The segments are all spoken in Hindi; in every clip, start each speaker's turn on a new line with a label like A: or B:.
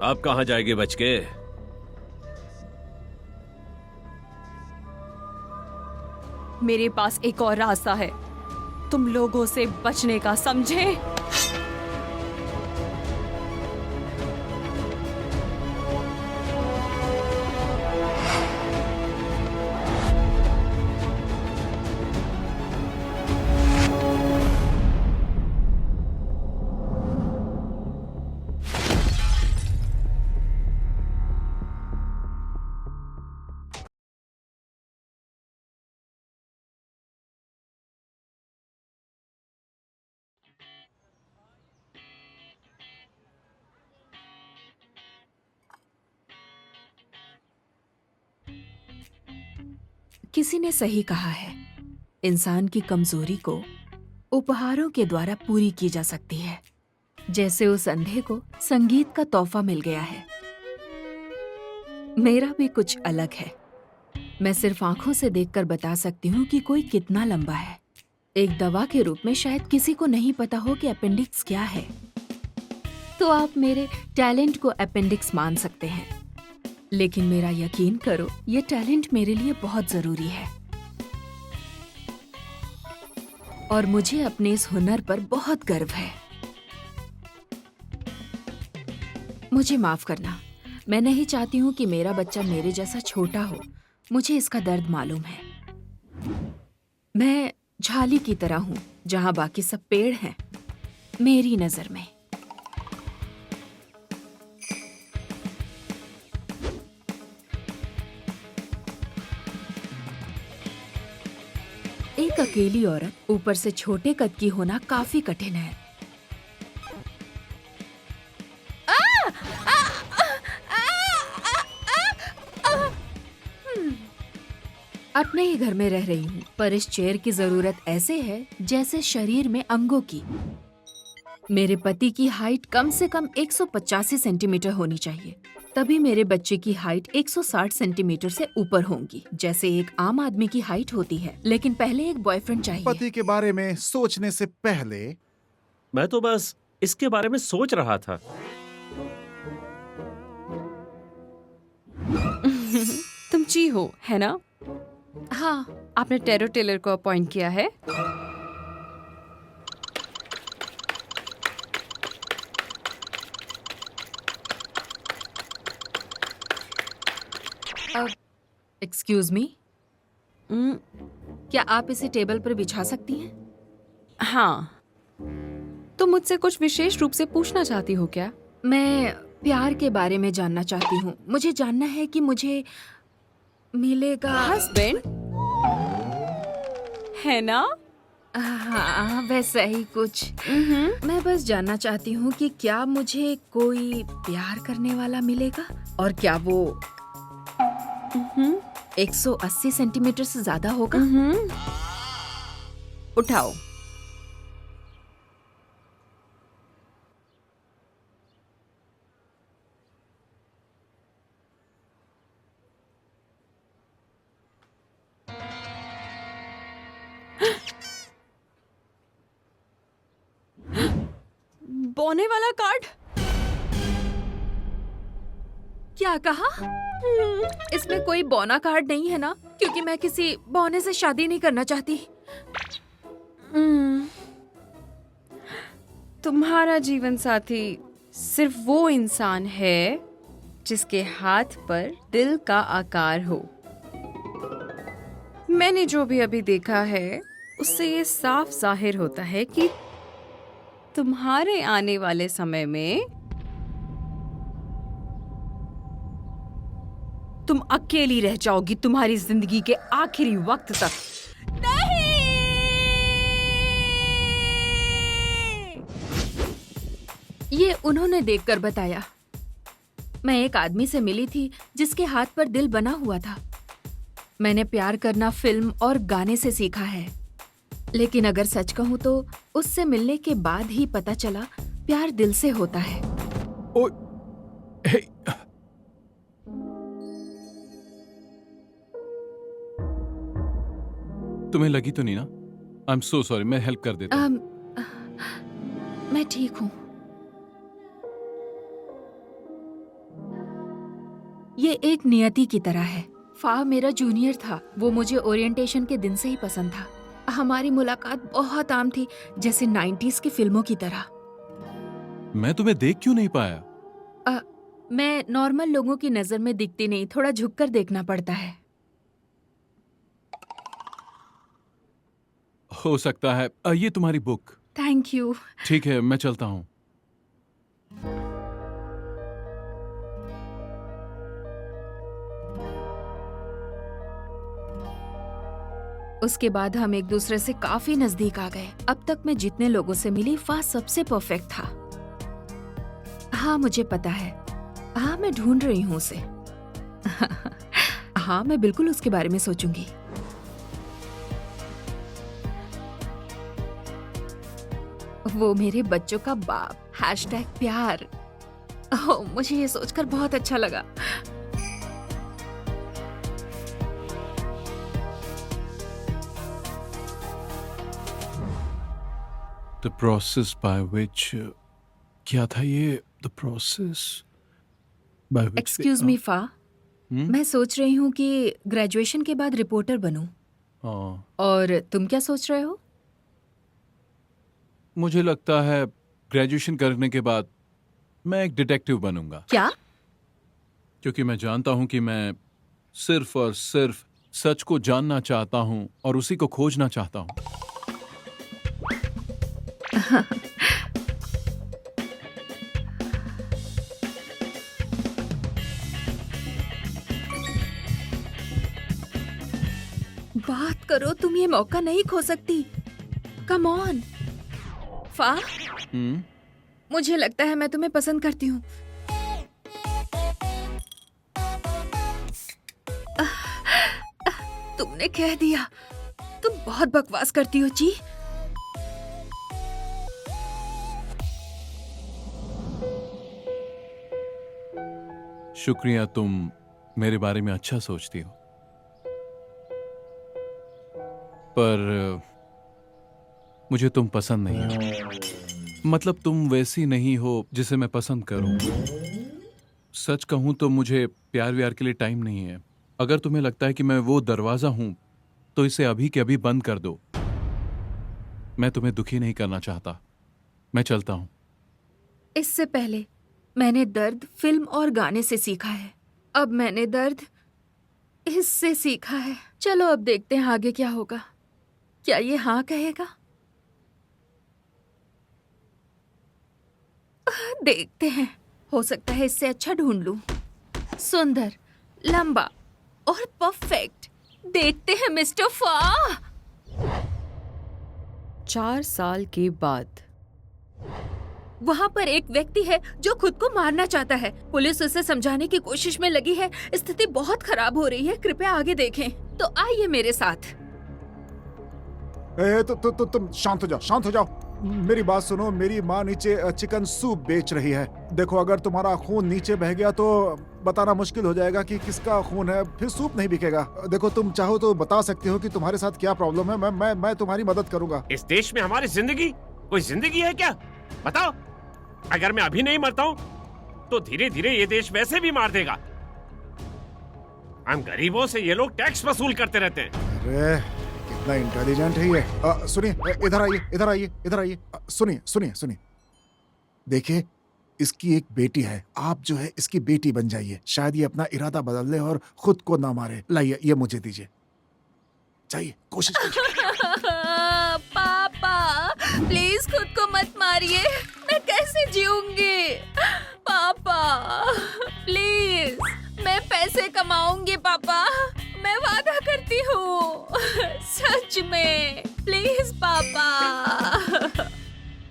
A: आप कहाँ जाएगी बचके?
B: मेरे पास एक और रास्ता है तुम लोगों से बचने का, समझे?
C: किसी ने सही कहा है, इंसान की कमजोरी को उपहारों के द्वारा पूरी की जा सकती है। जैसे उस अंधे को संगीत का तोहफा मिल गया है, मेरा भी कुछ अलग है। मैं सिर्फ आंखों से देखकर बता सकती हूँ कि कोई कितना लंबा है। एक दवा के रूप में शायद किसी को नहीं पता हो कि अपेंडिक्स क्या है, तो आप मेरे टैलेंट को अपेंडिक्स मान सकते हैं। लेकिन मेरा यकीन करो, ये टैलेंट मेरे लिए बहुत जरूरी है और मुझे अपने इस हुनर पर बहुत गर्व है। मुझे माफ करना, मैं नहीं चाहती हूँ कि मेरा बच्चा मेरे जैसा छोटा हो। मुझे इसका दर्द मालूम है। मैं झाली की तरह हूँ जहाँ बाकी सब पेड़ हैं, मेरी नजर में। एक अकेली औरत, ऊपर से छोटे कद की होना काफी कठिन है। अपने ही घर में रह रही हूँ, पर इस चेयर की जरूरत ऐसे है जैसे शरीर में अंगों की। मेरे पति की हाइट कम से कम 185 सेंटीमीटर होनी चाहिए, तभी मेरे बच्चे की हाइट 160 सेंटीमीटर से ऊपर होंगी, जैसे एक आम आदमी की हाइट होती है। लेकिन पहले एक बॉयफ्रेंड चाहिए।
D: पति के बारे में सोचने से पहले
A: मैं तो बस इसके बारे में सोच रहा था।
B: तुम ची हो, है ना?
C: हाँ,
B: आपने टेरो टेलर को अपॉइंट किया है?
C: एक्सक्यूज मी, क्या आप इसे टेबल पर बिछा सकती हैं?
B: हाँ। तुम मुझसे कुछ विशेष रूप से पूछना चाहती हो क्या?
C: मैं प्यार के बारे में जानना चाहती हूँ। मुझे जानना है कि मुझे मिलेगा
B: हस्बैंड, है ना?
C: हाँ, वैसा ही कुछ। मैं बस जानना चाहती हूँ कि क्या मुझे कोई प्यार करने वाला मिलेगा, और क्या वो 180 सेंटीमीटर से ज्यादा होगा?
B: उठाओ। बोने वाला कार्ड?
C: क्या कहा? इसमें कोई बौना कार्ड नहीं है ना? क्योंकि मैं किसी बौने से शादी नहीं करना चाहती।
B: तुम्हारा जीवन साथी सिर्फ वो इंसान है जिसके हाथ पर दिल का आकार हो। मैंने जो भी अभी देखा है उससे ये साफ जाहिर होता है कि तुम्हारे आने वाले समय में तुम अकेली रह जाओगी तुम्हारी जिंदगी के आखिरी वक्त तक।
C: ये उन्होंने देखकर बताया। मैं एक आदमी से मिली थी जिसके हाथ पर दिल बना हुआ था। मैंने प्यार करना फिल्म और गाने से सीखा है, लेकिन अगर सच कहूँ तो उससे मिलने के बाद ही पता चला प्यार दिल से होता है।
D: ओ, हे,
E: तुम्हें लगी तो नहीं ना? आई एम सो सॉरी, मैं हेल्प कर देता हूँ।
C: मैं ठीक हूँ। ये एक नियति की तरह है। फा मेरा जूनियर था, वो मुझे ओरिएंटेशन के दिन से ही पसंद था। हमारी मुलाकात बहुत आम थी, जैसे 90s की फिल्मों की तरह।
E: मैं तुम्हें देख क्यों नहीं पाया?
C: मैं नॉर्मल लोगों की नजर में दिखती नहीं, थोड़ा झुककर देखना पड़ता है।
E: हो सकता है ये तुम्हारी बुक।
C: Thank you.
E: ठीक है, मैं चलता हूँ।
C: उसके बाद हम एक दूसरे से काफी नजदीक आ गए। अब तक मैं जितने लोगों से मिली, फा सबसे परफेक्ट था। हाँ, मुझे पता है। हाँ, मैं ढूंढ रही हूँ उसे। हाँ, मैं बिल्कुल उसके बारे में सोचूंगी। वो मेरे बच्चों का बाप। #प्यार। ओह, मुझे ये सोचकर बहुत अच्छा लगा।
E: The process by which क्या था ये? The process by which
C: excuse me फा, मैं सोच रही हूँ कि ग्रेजुएशन के बाद रिपोर्टर बनूं।
E: हाँ,
C: और तुम क्या सोच रहे हो?
E: मुझे लगता है ग्रेजुएशन करने के बाद मैं एक डिटेक्टिव बनूंगा,
C: क्या?
E: क्योंकि मैं जानता हूं कि मैं सिर्फ और सिर्फ सच को जानना चाहता हूं और उसी को खोजना चाहता हूं।
C: बात करो, तुम ये मौका नहीं खो सकती। कम ऑन फा, मुझे लगता है मैं तुम्हें पसंद करती हूँ। तुमने कह दिया। तुम बहुत बकवास करती हो जी।
E: शुक्रिया, तुम मेरे बारे में अच्छा सोचती हो, पर मुझे तुम पसंद नहीं हो। मतलब तुम वैसी नहीं हो जिसे मैं पसंद करूं। सच कहूं तो मुझे प्यार व्यार के लिए टाइम नहीं है। अगर तुम्हें लगता है कि मैं वो दरवाजा हूं तो इसे अभी के अभी बंद कर दो। मैं तुम्हें दुखी नहीं करना चाहता। मैं चलता हूं।
C: इससे पहले मैंने दर्द फिल्म और गाने से सीखा है, अब मैंने दर्द इससे सीखा है। चलो अब देखते हैं आगे क्या होगा। क्या ये हाँ कहेगा? देखते हैं, हो सकता है इससे अच्छा ढूंढ लूं। सुंदर, लंबा और परफेक्ट। देखते हैं मिस्टर फा।
B: 4 साल के बाद
C: वहाँ पर एक व्यक्ति है जो खुद को मारना चाहता है। पुलिस उसे समझाने की कोशिश में लगी है। स्थिति बहुत खराब हो रही है, कृपया आगे देखें। तो आइए मेरे साथ।
D: तुम शांत हो जाओ, शांत हो जाओ। मेरी बात सुनो। मेरी माँ नीचे चिकन सूप बेच रही है। देखो, अगर तुम्हारा खून नीचे बह गया तो बताना मुश्किल हो जाएगा कि किसका खून है, फिर सूप नहीं बिकेगा। देखो, तुम चाहो तो बता सकते हो कि तुम्हारे साथ क्या प्रॉब्लम है। मैं तुम्हारी मदद करूंगा।
A: इस देश में हमारी जिंदगी कोई जिंदगी है क्या? बताओ। अगर मैं अभी नहीं मरता हूँ तो धीरे धीरे ये देश वैसे भी मार देगा। हम गरीबों से ये लोग टैक्स वसूल करते रहते हैं।
D: अरे कितना इंटेलिजेंट है ये। सुनिए, इधर आइए, इधर आइए, इधर आइए। सुनिए सुनिए सुनिए। देखिए, इसकी एक बेटी है। आप जो है इसकी बेटी बन जाइए। शायद ये अपना इरादा बदल ले और खुद को ना मारे। लाइए, ये मुझे दीजिए। चाहिए, कोशिश कीजिए।
C: पापा, प्लीज खुद को मत मारिए। मैं कैसे जीऊंगी? पापा प्लीज, मैं पैसे कमाऊंगी पापा, मैं वादा करती हूँ। सच में, प्लीज पापा।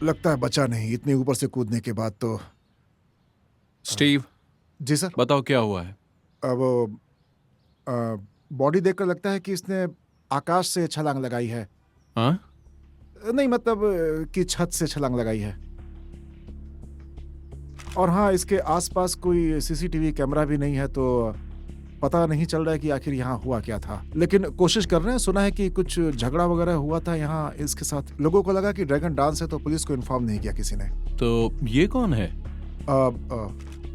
D: लगता है बचा नहीं इतने ऊपर से कूदने के बाद तो।
E: स्टीव,
D: जी सर।
E: बताओ क्या हुआ है?
D: अब बॉडी देखकर लगता है कि इसने आकाश से छलांग लगाई है।
E: हाँ?
D: नहीं, मतलब कि छत से छलांग लगाई है। और हाँ, इसके आसपास कोई सीसीटीवी कैमरा भी नहीं है, तो पता नहीं चल रहा है कि आखिर यहाँ हुआ क्या था। लेकिन कोशिश कर रहे हैं। सुना है कि कुछ झगड़ा वगैरह हुआ था यहाँ इसके साथ। लोगों को लगा कि ड्रैगन डांस है तो पुलिस को इन्फॉर्म नहीं किया किसी ने।
E: तो ये कौन है?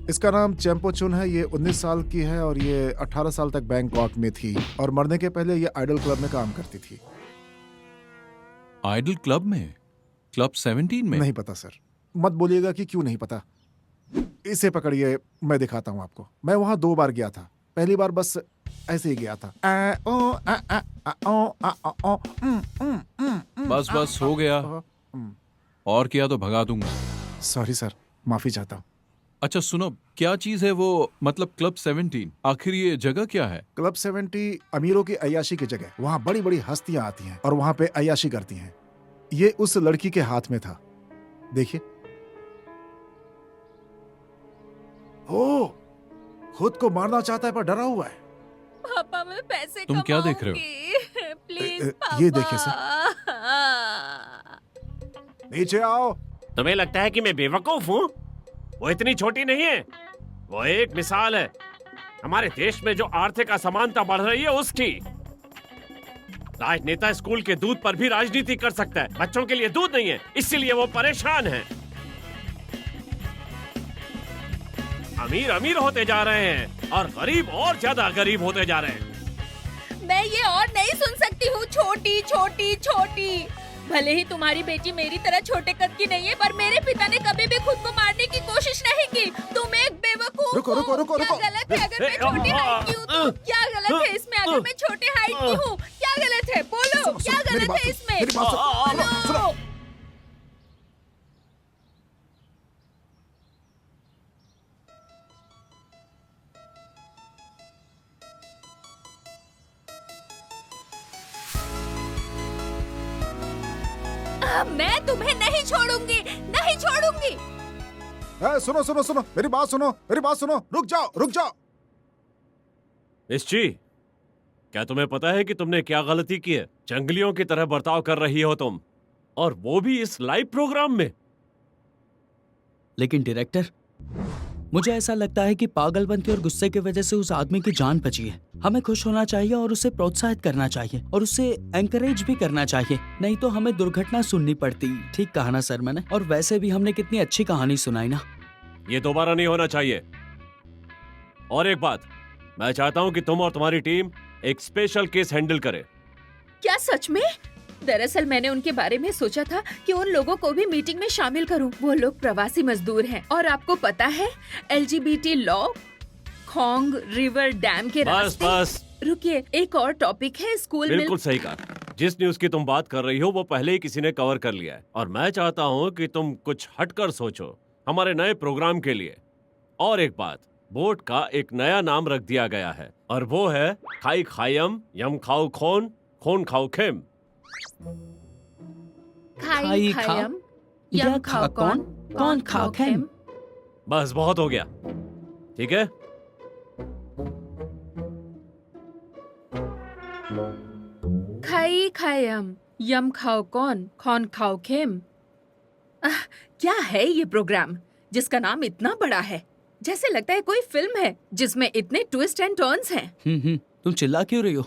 D: इसका नाम चैंपो चुन है। ये 19 साल की है और ये 18 साल तक बैंकॉक में थी और मरने के पहले ये आइडल क्लब में काम करती थी।
E: आइडल क्लब में? क्लब 17 में?
D: नहीं पता सर। मत बोलिएगा कि क्यों नहीं पता। इसे पकड़िए, मैं दिखाता हूँ आपको। मैं वहां 2 बार गया था। पहली बार बस ऐसे ही गया था।
E: बस बस हो गया। और किया तो भगा दूंगा।
D: सॉरी सर, माफी चाहता हूँ।
E: अच्छा सुनो, क्या चीज है वो, मतलब क्लब 17? आखिर ये जगह क्या है?
D: क्लब 70 अमीरों की अय्याशी की जगह। वहाँ बड़ी बड़ी हस्तियां आती हैं और वहाँ पे अय्याशी करती हैं। ये उस लड़की के हाथ में था, देखिए। ओ, खुद को मारना चाहता है पर डरा हुआ है।
B: पापा मैं पैसे
E: तुम क्या देख रहे
B: हो? प्लीज
D: ये देखिए सर। नीचे आओ।
A: तुम्हें लगता है कि मैं बेवकूफ हूँ? वो इतनी छोटी नहीं है। वो एक मिसाल है हमारे देश में जो आर्थिक असमानता बढ़ रही है उसकी। राजनेता स्कूल के दूध पर भी राजनीति कर सकता है, बच्चों के लिए दूध नहीं है, इसीलिए वो परेशान है। अमीर अमीर होते जा रहे हैं और गरीब और ज्यादा गरीब होते जा रहे हैं।
F: मैं ये और नहीं सुन सकती हूँ। छोटी छोटी छोटी। भले ही तुम्हारी बेटी मेरी तरह छोटे कद की नहीं है, पर मेरे पिता ने कभी भी खुद को मारने की कोशिश नहीं की। तुम एक बेवकूफ
D: रुको, रुको, रुको,
F: हो। क्या
D: रुको।
F: गलत है अगर मैं छोटी हाइट की हूँ तो? क्या गलत है इसमें अगर मैं छोटे हाइट की हूँ? क्या गलत है? बोलो,
D: सुनो,
F: क्या
D: मेरी
F: गलत
D: बात
F: है
D: सुनो,
F: इसमें?
D: मेरी बात सुनो, सुनो, सुनो।
F: मैं तुम्हें नहीं छोड़ूंगी, नहीं छोड़ूंगी।
D: सुनो सुनो सुनो, मेरी बात सुनो, मेरी बात सुनो। रुक जाओ, रुक जाओ।
A: निश्ची, क्या तुम्हें पता है कि तुमने क्या गलती की है? जंगलियों की तरह बर्ताव कर रही हो तुम, और वो भी इस लाइव प्रोग्राम में।
G: लेकिन डायरेक्टर, मुझे ऐसा लगता है कि पागलपंती और गुस्से की वजह से उस आदमी की जान बची है। हमें खुश होना चाहिए और उसे प्रोत्साहित करना चाहिए और उसे एंकरेज भी करना चाहिए, नहीं तो हमें दुर्घटना सुननी पड़ती। ठीक कहा ना सर मैंने? और वैसे भी हमने कितनी अच्छी कहानी सुनाई ना।
A: ये दोबारा नहीं होना चाहिए। और एक बात, मैं चाहता हूं कि तुम और तुम्हारी टीम एक स्पेशल केस हैंडल करे।
F: क्या सच में? दरअसल मैंने उनके बारे में सोचा था कि उन लोगों को भी मीटिंग में शामिल करूं। वो लोग प्रवासी मजदूर हैं और आपको पता है LGBT लॉ खोंग रिवर डैम के
A: बस
F: रास्ते।
A: बस,
F: रुकिए, एक और टॉपिक है स्कूल में।
A: बिल्कुल सही कहा। जिस न्यूज की तुम बात कर रही हो वो पहले ही किसी ने कवर कर लिया है, और मैं चाहता हूं कि तुम कुछ हटकर सोचो हमारे नए प्रोग्राम के लिए। और एक बात, बोट का एक नया नाम रख दिया गया है और वो है खाई खायम यम खाओ खोन खोन खाओ खेम।
F: खाई खायम यम खाओ कौन कौन खाओ खेम।
A: बस बहुत हो गया, ठीक है?
F: खाई खायम यम खाओ कौन खाओ खेम। क्या है ये प्रोग्राम जिसका नाम इतना बड़ा है? जैसे लगता है कोई फिल्म है जिसमें इतने ट्विस्ट एंड टर्न्स हैं।
G: तुम चिल्ला क्यों रही हो?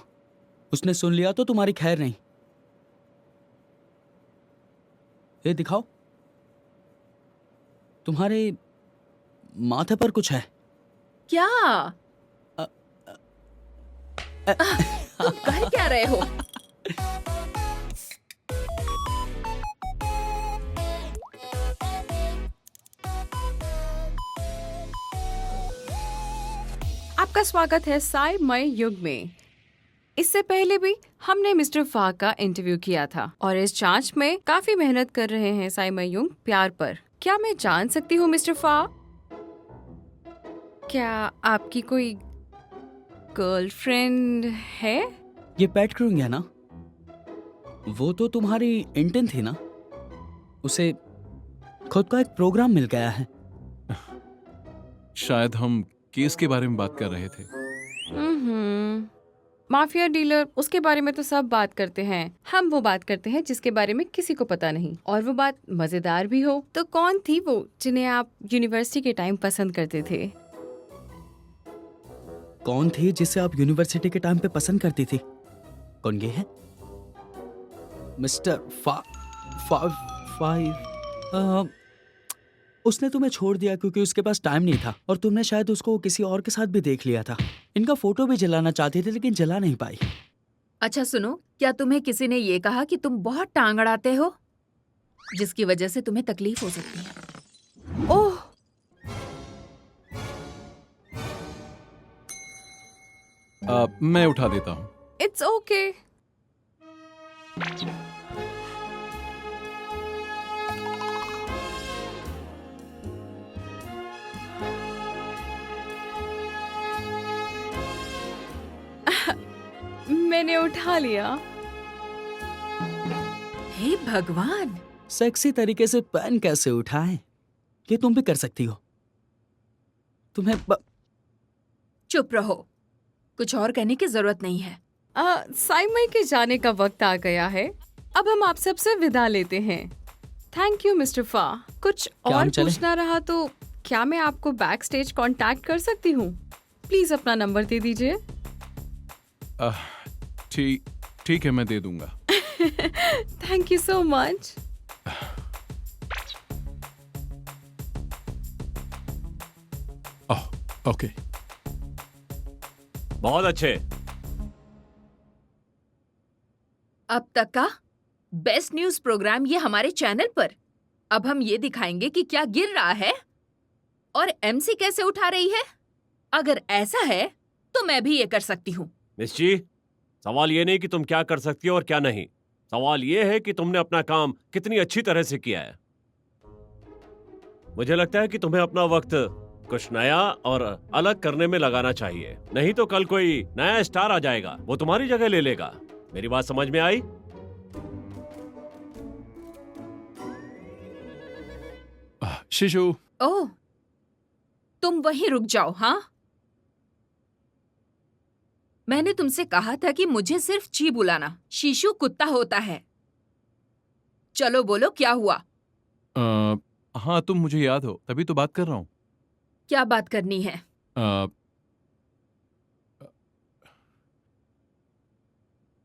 G: उसने सुन लिया तो तुम्हारी खैर नहीं। ये दिखाओ, तुम्हारे माथे पर कुछ है
F: क्या? तुम कर क्या रहे हो?
B: आपका स्वागत है साई मई युग में। इससे पहले भी हमने मिस्टर फा का इंटरव्यू किया था और इस जांच में काफी मेहनत कर रहे हैं साई मई युग प्यार पर। क्या मैं जान सकती हूँ मिस्टर फा, क्या आपकी कोई गर्लफ्रेंड है?
G: ये पैट क्रूइंग है ना? वो तो तुम्हारी इंटर्न थी ना? उसे खुद का एक प्रोग्राम मिल गया है।
E: शायद हम केस के बारे में बात कर रहे थे।
B: माफिया डीलर, उसके बारे में तो सब बात करते हैं। हम वो बात करते हैं जिसके बारे में किसी को पता नहीं, और वो बात मजेदार भी हो। तो कौन थी वो जिन्हें आप यूनिवर्सिटी के टाइम पसंद करते थे?
G: कौन थी जिसे आप यूनिवर्सिटी के टाइम पे पसंद करती थी? कौन ये है? मिस्टर उसने तुम्हें छोड़ दिया क्योंकि उसके पास टाइम नहीं था और तुमने शायद उसको किसी और के साथ भी देख लिया था। इनका फोटो भी जलाना चाहती थी लेकिन जला नहीं पाई।
F: अच्छा सुनो, क्या तुम्हें किसी ने ये कहा कि तुम बहुत टांग अड़ाते हो, जिसकी वजह से तुम्हें तकलीफ हो सकती है?
B: ओह,
E: मैं उठा देता हूँ।
B: It's okay. मैंने उठा लिया।
F: हे भगवान,
G: सेक्सी तरीके से पेन कैसे उठाए, ये तुम भी कर सकती हो। तुम्हें
F: चुप रहो, कुछ और कहने की जरूरत नहीं है।
B: साइमई के जाने का वक्त आ गया है। अब हम आप सबसे विदा लेते हैं। थैंक यू मिस्टर फा। कुछ
G: क्या
B: और
G: हम चलें?
B: पूछना रहा तो क्या मैं आपको बैक स्टेज कॉन्टैक्ट कर सकती हूँ? प्लीज अपना नंबर दे दीजिए।
E: ठीक है, मैं दे दूंगा।
B: Thank you so much.
E: Okay.
A: बहुत अच्छे।
F: अब तक का बेस्ट न्यूज प्रोग्राम ये हमारे चैनल पर। अब हम ये दिखाएंगे कि क्या गिर रहा है और एमसी कैसे उठा रही है। अगर ऐसा है तो मैं भी ये कर सकती हूँ।
A: मिस जी, सवाल ये नहीं कि तुम क्या कर सकती हो और क्या नहीं। सवाल ये है कि तुमने अपना काम कितनी अच्छी तरह से किया है। मुझे लगता है कि तुम्हें अपना वक्त कुछ नया और अलग करने में लगाना चाहिए, नहीं तो कल कोई नया स्टार आ जाएगा, वो तुम्हारी जगह ले लेगा। मेरी बात समझ में आई?
E: शिशु,
F: ओह, तुम वहीं रुक जाओ। हाँ, मैंने तुमसे कहा था कि मुझे सिर्फ ची बुलाना। शीशु कुत्ता होता है। चलो बोलो, क्या हुआ?
E: हाँ, तुम मुझे याद हो, तभी तो बात कर रहा हूँ।
F: क्या बात करनी है?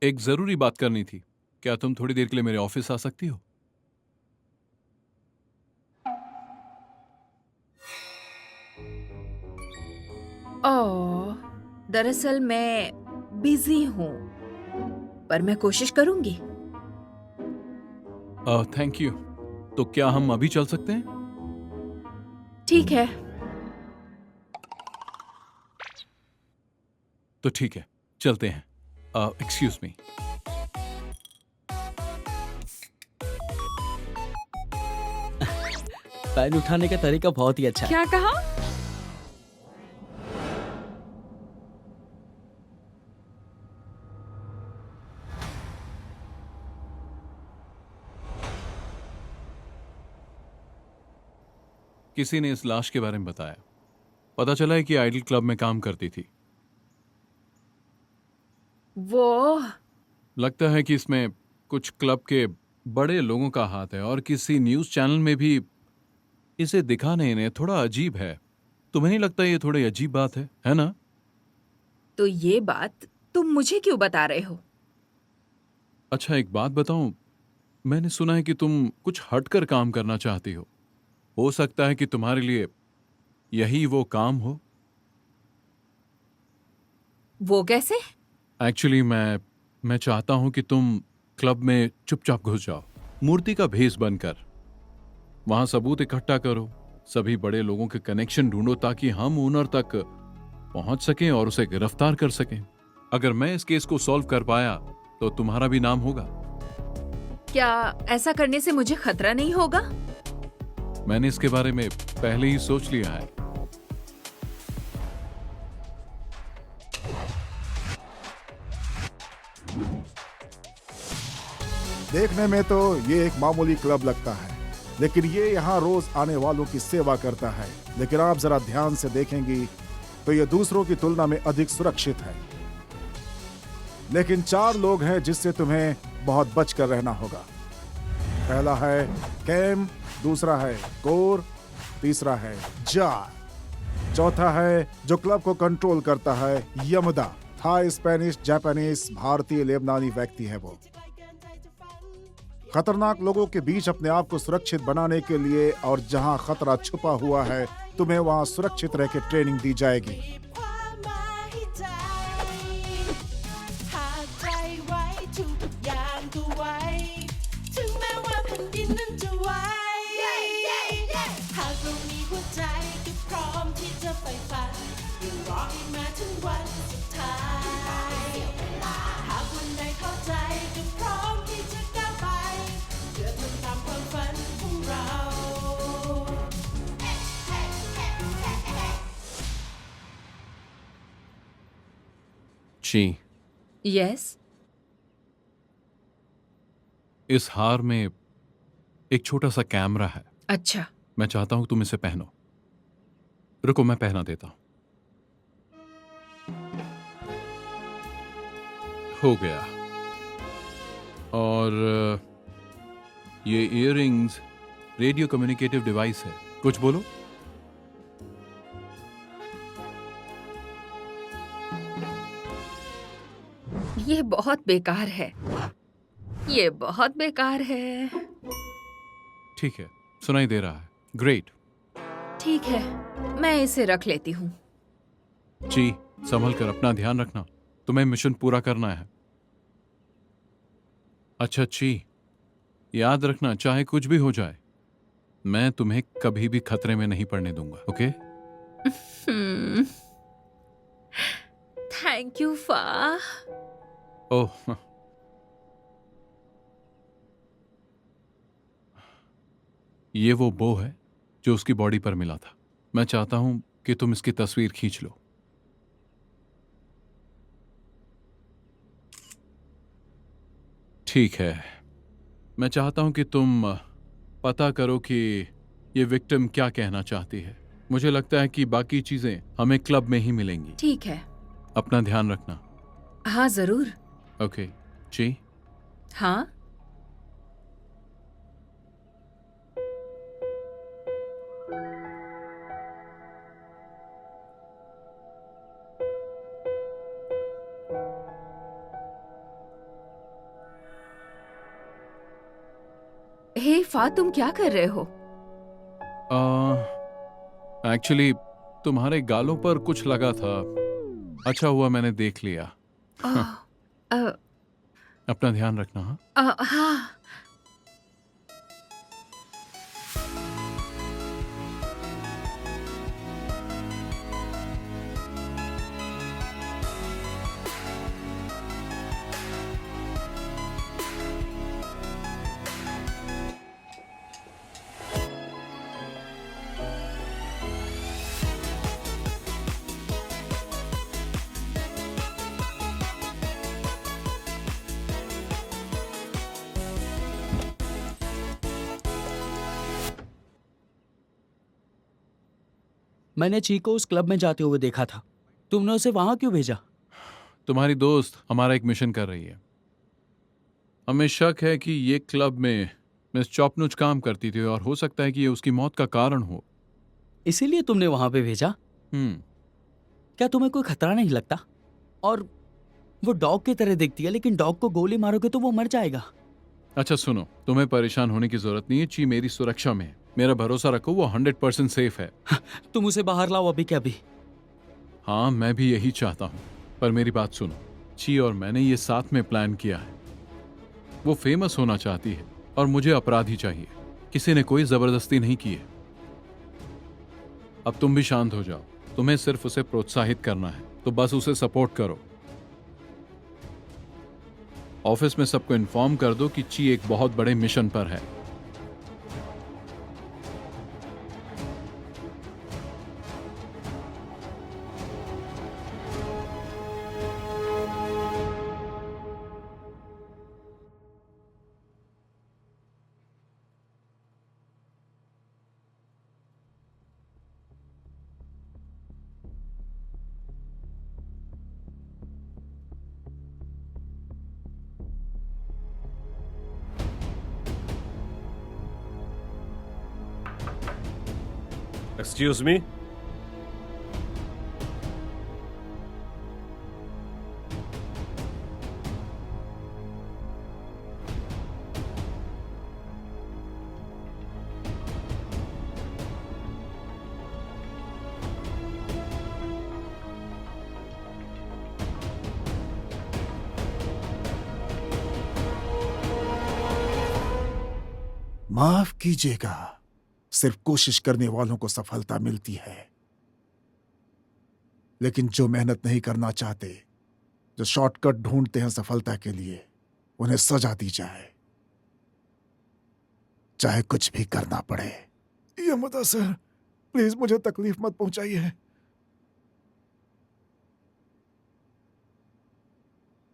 E: एक जरूरी बात करनी थी। क्या तुम थोड़ी देर के लिए मेरे ऑफिस आ सकती हो?
F: ओह, दरअसल मैं बिजी हूँ, पर मैं कोशिश करूंगी।
E: Thank you. तो क्या हम अभी चल सकते हैं?
F: ठीक है।
E: तो ठीक है, चलते हैं। Excuse me.
G: पेन उठाने का तरीका बहुत ही अच्छा है।
B: क्या कहा?
E: किसी ने इस लाश के बारे में बताया। पता चला है कि आइडल क्लब में काम करती थी।
F: वो
E: लगता है कि इसमें कुछ क्लब के बड़े लोगों का हाथ है और किसी न्यूज चैनल में भी इसे दिखाने ने थोड़ा अजीब है। तुम्हें नहीं लगता ये थोड़ी अजीब बात है ना?
F: तो ये बात तुम मुझे क्यों बता रहे हो?
E: अच्छा, एक बात बताऊं, मैंने सुना है कि तुम कुछ हटकर काम करना चाहती हो सकता है कि तुम्हारे लिए यही वो काम हो।
F: वो कैसे?
E: एक्चुअली मैं चाहता हूं कि तुम क्लब में चुपचाप घुस जाओ, मूर्ति का भेष बनकर। वहां सबूत इकट्ठा करो, सभी बड़े लोगों के कनेक्शन ढूंढो ताकि हम ओनर तक पहुंच सकें और उसे गिरफ्तार कर सकें। अगर मैं इस केस को सॉल्व कर पाया तो तुम्हारा भी नाम होगा।
F: क्या ऐसा करने से मुझे खतरा नहीं होगा?
E: मैंने इसके बारे में पहले ही सोच लिया है।
D: देखने में तो ये एक मामूली क्लब लगता है, लेकिन ये यहाँ रोज आने वालों की सेवा करता है। लेकिन आप जरा ध्यान से देखेंगी तो ये दूसरों की तुलना में अधिक सुरक्षित है। लेकिन 4 लोग हैं जिससे तुम्हें बहुत बचकर रहना होगा। पहला है कैम, दूसरा है कोर, तीसरा है जार, चौथा है जो क्लब को कंट्रोल करता है यमदा। थाई, स्पेनिश, जापानीज, भारतीय, लेबनानी व्यक्ति है वो। खतरनाक लोगों के बीच अपने आप को सुरक्षित बनाने के लिए और जहां खतरा छुपा हुआ है तुम्हें वहां सुरक्षित रह के ट्रेनिंग दी जाएगी।
H: ความหมายใจหากใจไว้ทุกอย่างก็ไว้ถึงแม้ว่าแผ่นดินนั้นจะไหวหากเรามีหัวใจก็พร้อมที่จะไฟฟันอย่ารอให้มาถึงวันสุดท้ายหากวันใดท้อใจก็พร้อมที่จะก้าวไปเพื่อทำตามความฝันของเรา
E: ची,
F: यस
E: इस हार में एक छोटा सा कैमरा है।
F: अच्छा
E: मैं चाहता हूं तुम इसे पहनो। रुको, मैं पहना देता हूं। हो गया। और ये इयररिंग्स रेडियो कम्युनिकेटिव डिवाइस है। कुछ बोलो।
F: ये बहुत बेकार है, ये बहुत बेकार है।
E: ठीक है, सुनाई दे रहा है। ग्रेट।
F: ठीक है, मैं इसे रख लेती हूँ।
E: जी, संभल कर अपना ध्यान रखना। तुम्हें मिशन पूरा करना है। अच्छा ची, याद रखना, चाहे कुछ भी हो जाए, मैं तुम्हें कभी भी खतरे में नहीं पड़ने दूंगा। ओके?
F: थैंक यू फा।
E: ओह, ये वो बो है जो उसकी बॉडी पर मिला था। मैं चाहता हूं कि तुम इसकी तस्वीर खींच लो। ठीक है, मैं चाहता हूं कि तुम पता करो कि ये विक्टिम क्या कहना चाहती है। मुझे लगता है कि बाकी चीजें हमें क्लब में ही मिलेंगी।
F: ठीक है।
E: अपना ध्यान रखना।
F: हाँ जरूर।
E: ओके जी।
F: हाँ हे फा, तुम क्या कर रहे हो?
E: एक्चुअली तुम्हारे गालों पर कुछ लगा था। अच्छा हुआ मैंने देख लिया। अपना ध्यान रखना। हाँ
F: हाँ।
G: मैंने ची को उस क्लब में जाते हुए देखा था। तुमने उसे वहां क्यों भेजा?
E: तुम्हारी दोस्त हमारा एक मिशन कर रही है। हमें शक है कि ये क्लब में मिस चॉपनुच काम करती थी और हो सकता है कि ये उसकी मौत का कारण हो।
G: इसीलिए तुमने वहां पे भेजा? क्या तुम्हें कोई खतरा नहीं लगता? और वो डॉग की तरह दिखती है, लेकिन डॉग को गोली मारोगे तो वो मर जाएगा।
E: अच्छा सुनो, तुम्हें परेशान होने की जरूरत नहीं है। ची मेरी सुरक्षा में है। मेरा भरोसा रखो, वो 100% सेफ है।
G: तुम उसे बाहर लाओ अभी के अभी।
E: हाँ, मैं भी यही चाहता हूँ, पर मेरी बात सुनो। ची और मैंने ये साथ में प्लान किया है। वो फेमस होना चाहती है और मुझे अपराधी चाहिए। किसी ने कोई जबरदस्ती नहीं की है। अब तुम भी शांत हो जाओ। तुम्हें सिर्फ उसे प्रोत्साहित करना है, तो बस उसे सपोर्ट करो। ऑफिस में सबको इन्फॉर्म कर दो कि ची एक बहुत बड़े मिशन पर है।
A: Excuse me?
D: माफ कीजिएगा, सिर्फ कोशिश करने वालों को सफलता मिलती है, लेकिन जो मेहनत नहीं करना चाहते, जो शॉर्टकट ढूंढते हैं सफलता के लिए, उन्हें सजा दी जाए, चाहे कुछ भी करना पड़े। यमदा सर, प्लीज मुझे तकलीफ मत पहुंचाइए।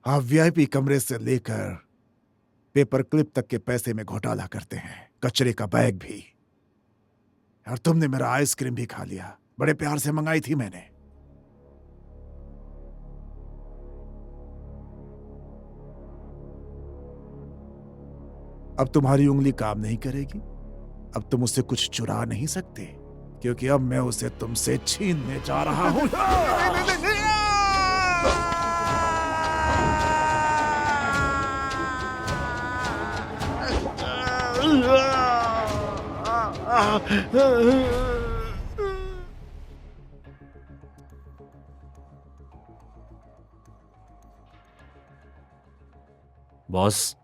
D: आप वीआईपी कमरे से लेकर पेपर क्लिप तक के पैसे में घोटाला करते हैं, कचरे का बैग भी। और तुमने मेरा आइसक्रीम भी खा लिया, बड़े प्यार से मंगाई थी मैंने। अब तुम्हारी उंगली काम नहीं करेगी, अब तुम उससे कुछ चुरा नहीं सकते, क्योंकि अब मैं उसे तुमसे छीनने जा रहा हूं।
A: बॉस,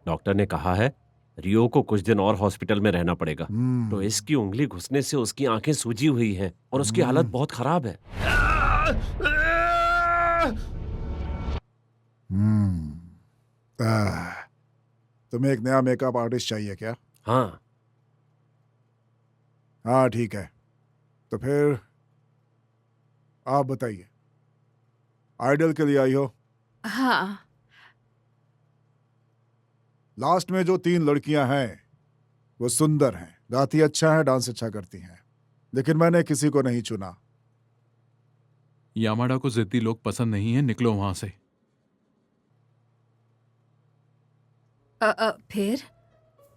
A: डॉक्टर ने कहा है रियो को कुछ दिन और हॉस्पिटल में रहना पड़ेगा। तो इसकी उंगली घुसने से उसकी आंखें सूजी हुई हैं और उसकी हालत बहुत खराब है।
D: तुम्हें एक नया मेकअप आर्टिस्ट चाहिए क्या?
A: हाँ।
D: हाँ ठीक है, तो फिर आप बताइए, आइडल के लिए आई हो?
F: हाँ।
D: लास्ट में जो 3 लड़कियां हैं वो सुंदर हैं, गाती अच्छा है, डांस अच्छा करती हैं, लेकिन मैंने किसी को नहीं चुना।
E: यामाडा को जिद्दी लोग पसंद नहीं है, निकलो वहां से।
F: फिर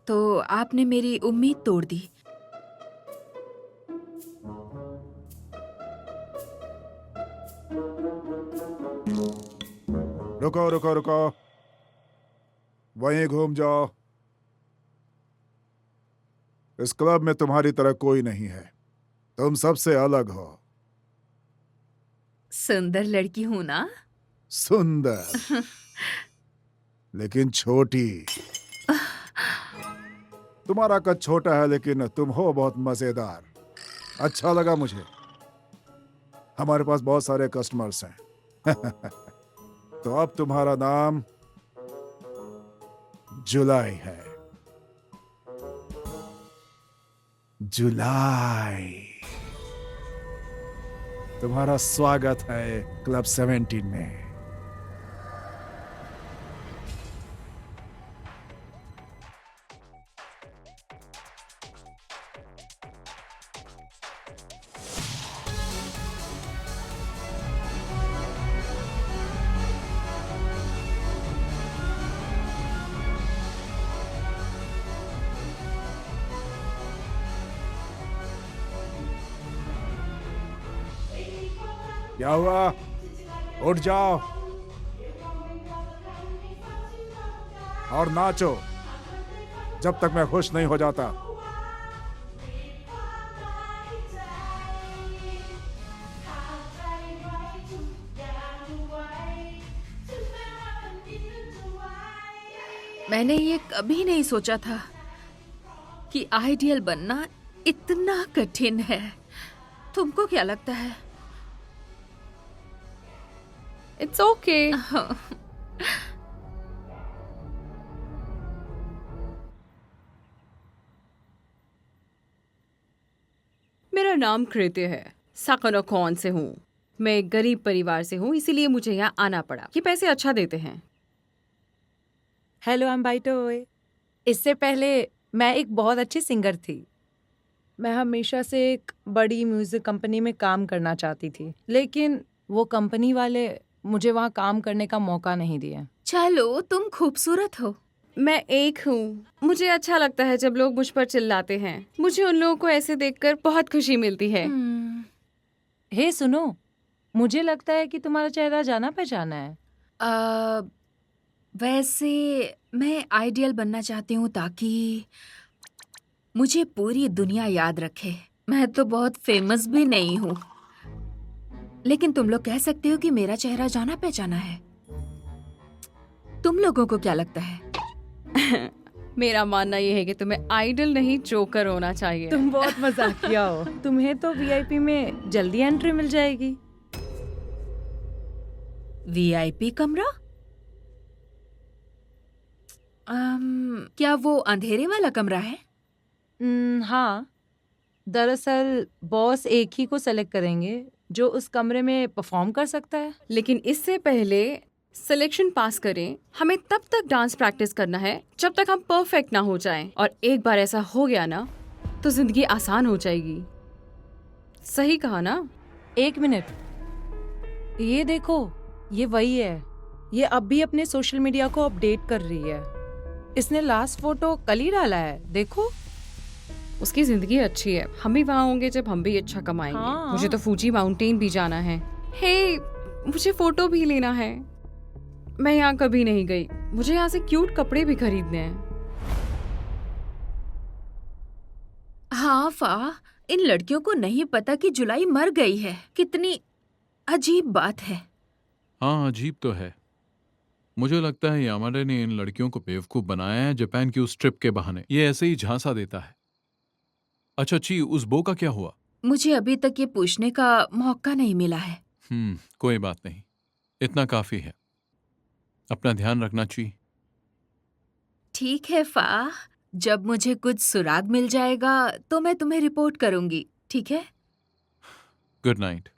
F: तो आपने मेरी उम्मीद तोड़ दी।
D: रुको रुको रुको, वहीं घूम जाओ। इस क्लब में तुम्हारी तरह कोई नहीं है, तुम सबसे अलग हो।
F: सुंदर लड़की हूं ना?
D: सुंदर लेकिन छोटी। तुम्हारा कद छोटा है लेकिन तुम हो बहुत मजेदार। अच्छा लगा मुझे। हमारे पास बहुत सारे कस्टमर्स हैं। तो अब तुम्हारा नाम जुलाई है। जुलाई, तुम्हारा स्वागत है क्लब 17 में। क्या हुआ? उठ जाओ और नाचो जब तक मैं खुश नहीं हो जाता।
F: मैंने ये कभी नहीं सोचा था कि आइडियल बनना इतना कठिन है। तुमको क्या लगता है?
B: It's okay. मेरा नाम कृत्य है, साकानोकॉन से हूँ। मैं एक गरीब परिवार से हूँ, इसीलिए मुझे यहाँ आना पड़ा। ये पैसे अच्छा देते हैं।
I: हेलो, आई एम बाइटोए। इससे पहले मैं एक बहुत अच्छी सिंगर थी। मैं हमेशा से एक बड़ी म्यूजिक कंपनी में काम करना चाहती थी, लेकिन वो कंपनी वाले मुझे वहाँ काम करने का मौका नहीं दिया।
F: चलो, तुम खूबसूरत हो।
B: मैं एक हूँ। मुझे अच्छा लगता है जब लोग मुझ पर चिल्लाते हैं। मुझे उन लोगों को ऐसे देखकर बहुत खुशी मिलती है।
I: हे सुनो, मुझे लगता है कि तुम्हारा चेहरा जाना पहचाना है।
F: वैसे मैं आइडियल बनना चाहती हूँ ताकि मुझे पूरी दुनिया याद रखे। मैं तो बहुत फेमस भी नहीं हूँ, लेकिन तुम लोग कह सकते हो कि मेरा चेहरा जाना पहचाना है। तुम लोगों को क्या लगता है?
B: मेरा मानना ये है कि तुम्हें आइडल नहीं जोकर होना चाहिए।
I: तुम बहुत मजाकिया हो। तुम्हें तो वीआईपी में जल्दी एंट्री मिल जाएगी।
F: वीआईपी कमरा? क्या वो अंधेरे वाला कमरा है?
I: हाँ, दरअसल बॉस एक ही को सेलेक्ट करेंगे जो उस कमरे में परफॉर्म कर सकता है।
B: लेकिन इससे पहले सिलेक्शन पास करें, हमें तब तक डांस प्रैक्टिस करना है जब तक हम परफेक्ट ना हो जाएं। और एक बार ऐसा हो गया ना तो जिंदगी आसान हो जाएगी। सही कहा ना?
I: 1 मिनट, ये देखो, ये वही है। ये अब भी अपने सोशल मीडिया को अपडेट कर रही है। इसने लास्ट फोटो कल ही डाला है, देखो।
B: उसकी जिंदगी अच्छी है। हम भी वहाँ होंगे जब हम भी अच्छा कमाएंगे।
I: हाँ।
B: मुझे तो फूजी माउंटेन भी जाना है। हे, मुझे फोटो भी लेना है। मैं यहाँ कभी नहीं गई। मुझे यहाँ से क्यूट कपड़े भी खरीदने हैं।
F: हाँ फा, इन लड़कियों को नहीं पता कि जुलाई मर गई है। कितनी अजीब बात है।
E: हाँ, अजीब तो है। मुझे लगता है यामाडा ने इन लड़कियों को बेवकूफ बनाया है जापान की उस ट्रिप के बहाने। ये ऐसे ही झांसा देता है। अच्छा ची, उस बो का क्या हुआ?
F: मुझे अभी तक ये पूछने का मौका नहीं मिला है।
E: कोई बात नहीं, इतना काफी है। अपना ध्यान रखना ची।
F: ठीक है फा, जब मुझे कुछ सुराग मिल जाएगा तो मैं तुम्हें रिपोर्ट करूंगी, ठीक है?
E: Good night.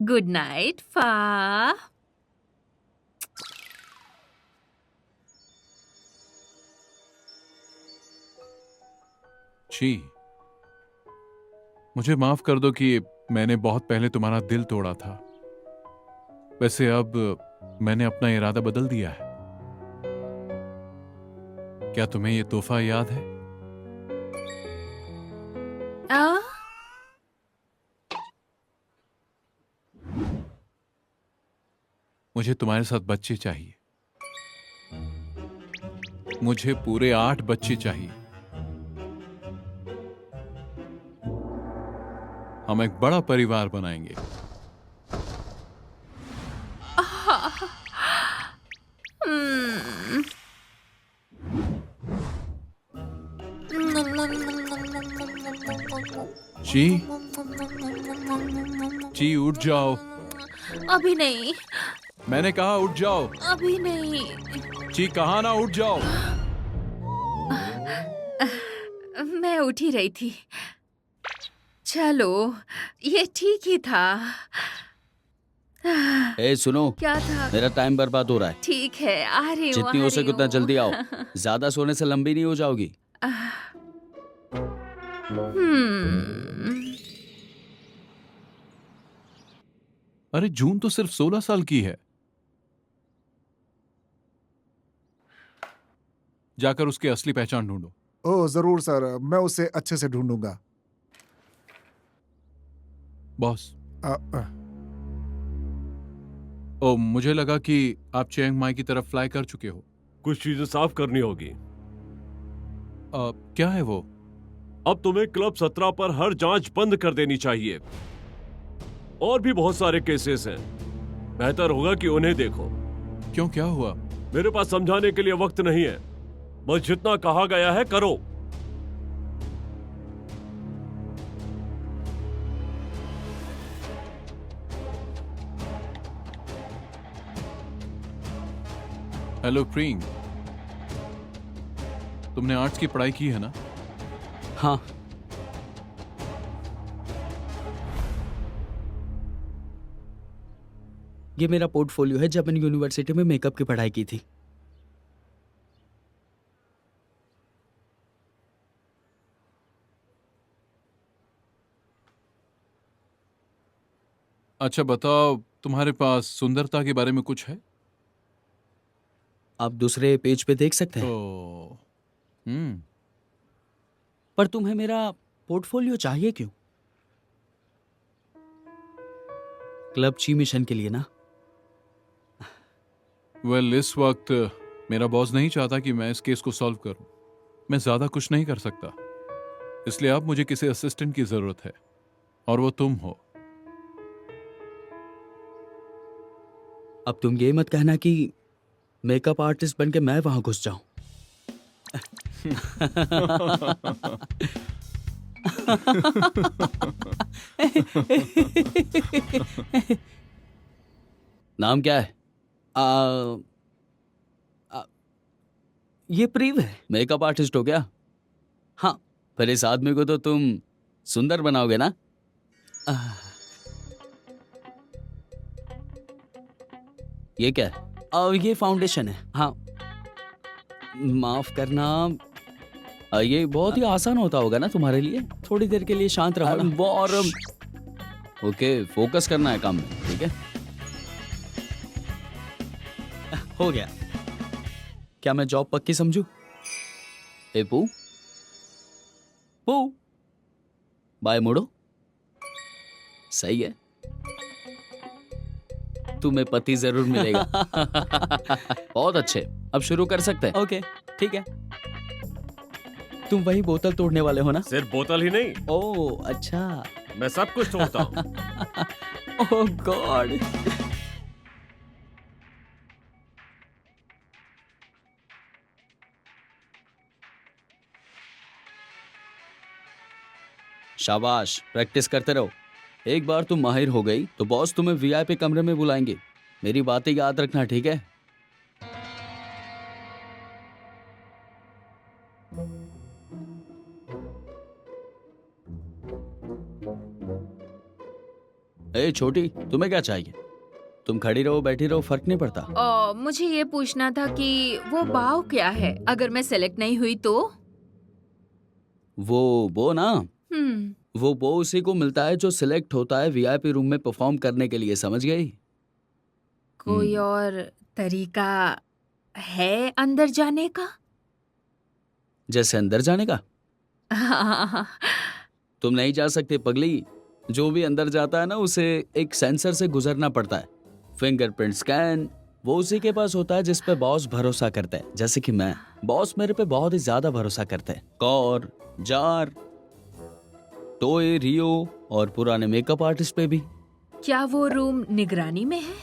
F: गुड नाइट फा।
E: ची, मुझे माफ कर दो कि मैंने बहुत पहले तुम्हारा दिल तोड़ा था। वैसे अब मैंने अपना इरादा बदल दिया है। क्या तुम्हें ये तोहफा याद है? मुझे तुम्हारे साथ बच्चे चाहिए। मुझे पूरे 8 बच्चे चाहिए। हम एक बड़ा परिवार बनाएंगे। ची, ची उठ जाओ।
F: अभी नहीं।
E: मैंने कहा उठ जाओ।
F: अभी नहीं।
E: ची, कहा ना उठ जाओ।
F: मैं उठ ही रही थी। चलो, ये ठीक ही था।
G: ए सुनो,
F: क्या था?
G: मेरा टाइम बर्बाद हो रहा है।
F: ठीक है, आ रही हूँ।
G: जितनी हो सके उतना जल्दी आओ। ज्यादा सोने से लंबी नहीं हो जाओगी।
E: अरे जून तो सिर्फ 16 साल की है। जाकर उसकी असली पहचान ढूंढो।
D: ओह जरूर सर, मैं उसे अच्छे से ढूंढूंगा।
E: बॉस।
D: अ, अ,
E: ओ, मुझे लगा कि आप चियांग माई की तरफ फ्लाई कर चुके हो।
A: कुछ चीजें साफ करनी होगी।
E: क्या है वो?
A: अब तुम्हें क्लब 17 पर हर जांच बंद कर देनी चाहिए। और भी बहुत सारे केसेस हैं। बेहतर होगा कि उन्हें देखो।
E: क्यों, क्या हुआ?
A: मेरे पास समझाने के लिए वक्त नहीं है। बस जितना कहा गया है करो।
E: हेलो प्रिंग, तुमने आर्ट्स की पढ़ाई की है ना?
G: हाँ। ये मेरा पोर्टफोलियो है जब मैंने यूनिवर्सिटी में मेकअप की पढ़ाई की थी।
E: अच्छा बताओ, तुम्हारे पास सुंदरता के बारे में कुछ है?
G: आप दूसरे पेज पे देख सकते हैं।
E: ओ,
G: पर तुम्हें मेरा पोर्टफोलियो चाहिए क्यों? क्लब ची मिशन के लिए ना?
E: वेल, इस वक्त मेरा बॉस नहीं चाहता कि मैं इस केस को सॉल्व करूं। मैं ज्यादा कुछ नहीं कर सकता, इसलिए अब मुझे किसी असिस्टेंट की जरूरत है, और वो तुम हो।
G: अब तुम ये मत कहना कि मेकअप आर्टिस्ट बन के मैं वहां घुस जाऊं। नाम क्या है? ये प्रीव है, मेकअप आर्टिस्ट हो क्या? हाँ, पर इस आदमी को तो तुम सुंदर बनाओगे ना? ये क्या है? ये फाउंडेशन है। हाँ, माफ करना, ये बहुत ही आसान होता होगा ना तुम्हारे लिए? थोड़ी देर के लिए शांत रहो ना। वो और ओके, फोकस करना है काम में, ठीक है? हो गया। क्या मैं जॉब पक्की समझू? ए पू, पू, बाय मुड़ो। सही है, तुम्हें पति जरूर मिलेगा। बहुत अच्छे, अब शुरू कर सकते हैं। ओके, ठीक है। तुम वही बोतल तोड़ने वाले हो ना?
A: सिर्फ बोतल ही नहीं,
G: ओह अच्छा।
A: मैं सब कुछ तोड़ता हूँ।
G: ओह गॉड। शाबाश, प्रैक्टिस करते रहो। एक बार तुम माहिर हो गई तो बॉस तुम्हें वीआईपी कमरे में बुलाएंगे। मेरी बातें याद रखना, ठीक है? ए छोटी, तुम्हें क्या चाहिए? तुम खड़ी रहो बैठी रहो, फर्क नहीं पड़ता।
F: मुझे ये पूछना था कि वो बाव क्या है, अगर मैं सेलेक्ट नहीं हुई तो?
G: वो ना, वो उसी को मिलता है जो सिलेक्ट होता है वीआईपी रूम में परफॉर्म करने के लिए, समझ गई?
F: कोई और तरीका है अंदर जाने का?
G: जैसे अंदर जाने का? तुम नहीं जा सकते पगली। जो भी अंदर जाता है ना, उसे एक सेंसर से गुजरना पड़ता है। फिंगरप्रिंट स्कैन वो उसी के पास होता है जिस पे बॉस भरोसा करता है। जैसे कि मैं, बॉस मेरे पे बहुत ही ज्यादा भरोसा करते हैं। कौर, जार, टोए, रियो और पुराने मेकअप आर्टिस्ट पे भी।
F: क्या वो रूम निगरानी में है?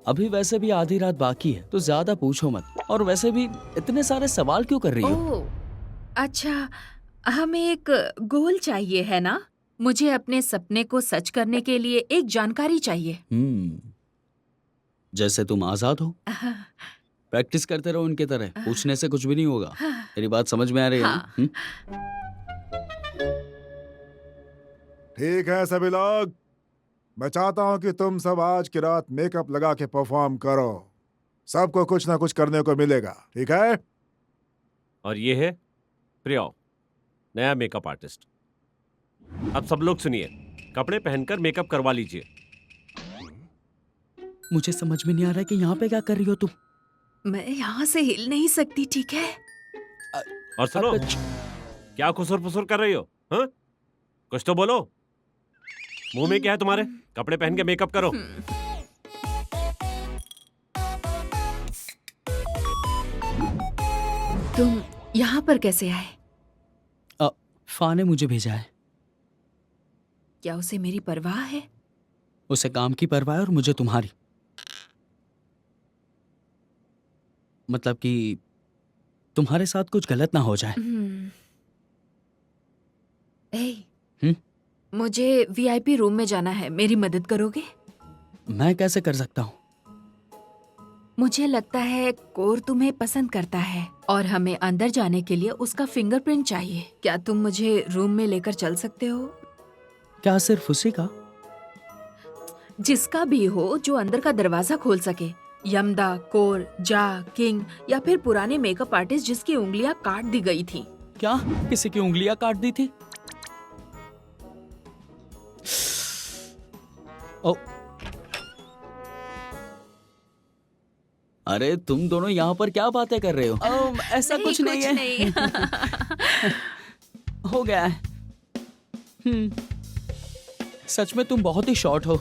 G: अभी वैसे भी आधी रात बाकी है, तो ज्यादा पूछो मत। और वैसे भी इतने सारे सवाल क्यों कर रही हो?
F: ओह, अच्छा, हमें एक गोल चाहिए है ना? मुझे अपने सपने को सच करने के लिए एक जानकारी चाहिए।
G: जैसे तुम आजाद हो। प्रैक्टिस करते रहो उनके तरह, पूछने से कुछ भी नहीं होगा। मेरी बात समझ में आ रही है ना?
D: ठीक है सभी लोग, मैं चाहता हूं कि तुम सब आज की रात मेकअप लगा के परफॉर्म करो। सबको कुछ ना कुछ करने को मिलेगा, ठीक है?
A: और ये है प्रिया, नया मेकअप आर्टिस्ट। अब सब लोग सुनिए, कपड़े पहनकर मेकअप करवा लीजिए।
G: मुझे समझ में नहीं आ रहा है कि यहाँ पे क्या कर रही हो तुम?
F: मैं यहाँ से हिल नहीं सकती, ठीक है?
A: और सुनो, क्या खुसुर फुसुर कर रही हो? हाँ, कुछ तो बोलो। मुंह में क्या है तुम्हारे? कपड़े पहन के मेकअप करो।
F: तुम यहाँ पर कैसे आए?
G: फा ने मुझे भेजा है।
F: क्या उसे मेरी परवाह है?
G: उसे काम की परवाह है और मुझे तुम्हारी। मतलब कि तुम्हारे साथ कुछ गलत ना हो जाए।
F: मुझे वीआईपी रूम में जाना है, मेरी मदद करोगे?
G: मैं कैसे कर सकता हूँ?
F: मुझे लगता है कोर तुम्हें पसंद करता है और हमें अंदर जाने के लिए उसका फिंगरप्रिंट चाहिए। क्या तुम मुझे रूम में लेकर चल सकते हो?
G: क्या सिर्फ उसी का?
F: जिसका भी हो जो अंदर का दरवाजा खोल सके। यमदा, कोर, जा, किंग या फिर पुराने मेकअप आर्टिस्ट जिसकी उंगलियां काट दी गई थी।
G: क्या किसी की उंगलियां काट दी थी? ओ, अरे तुम दोनों यहाँ पर क्या बातें कर रहे हो? ऐसा कुछ नहीं है। हो गया है। सच में तुम बहुत ही शॉर्ट हो।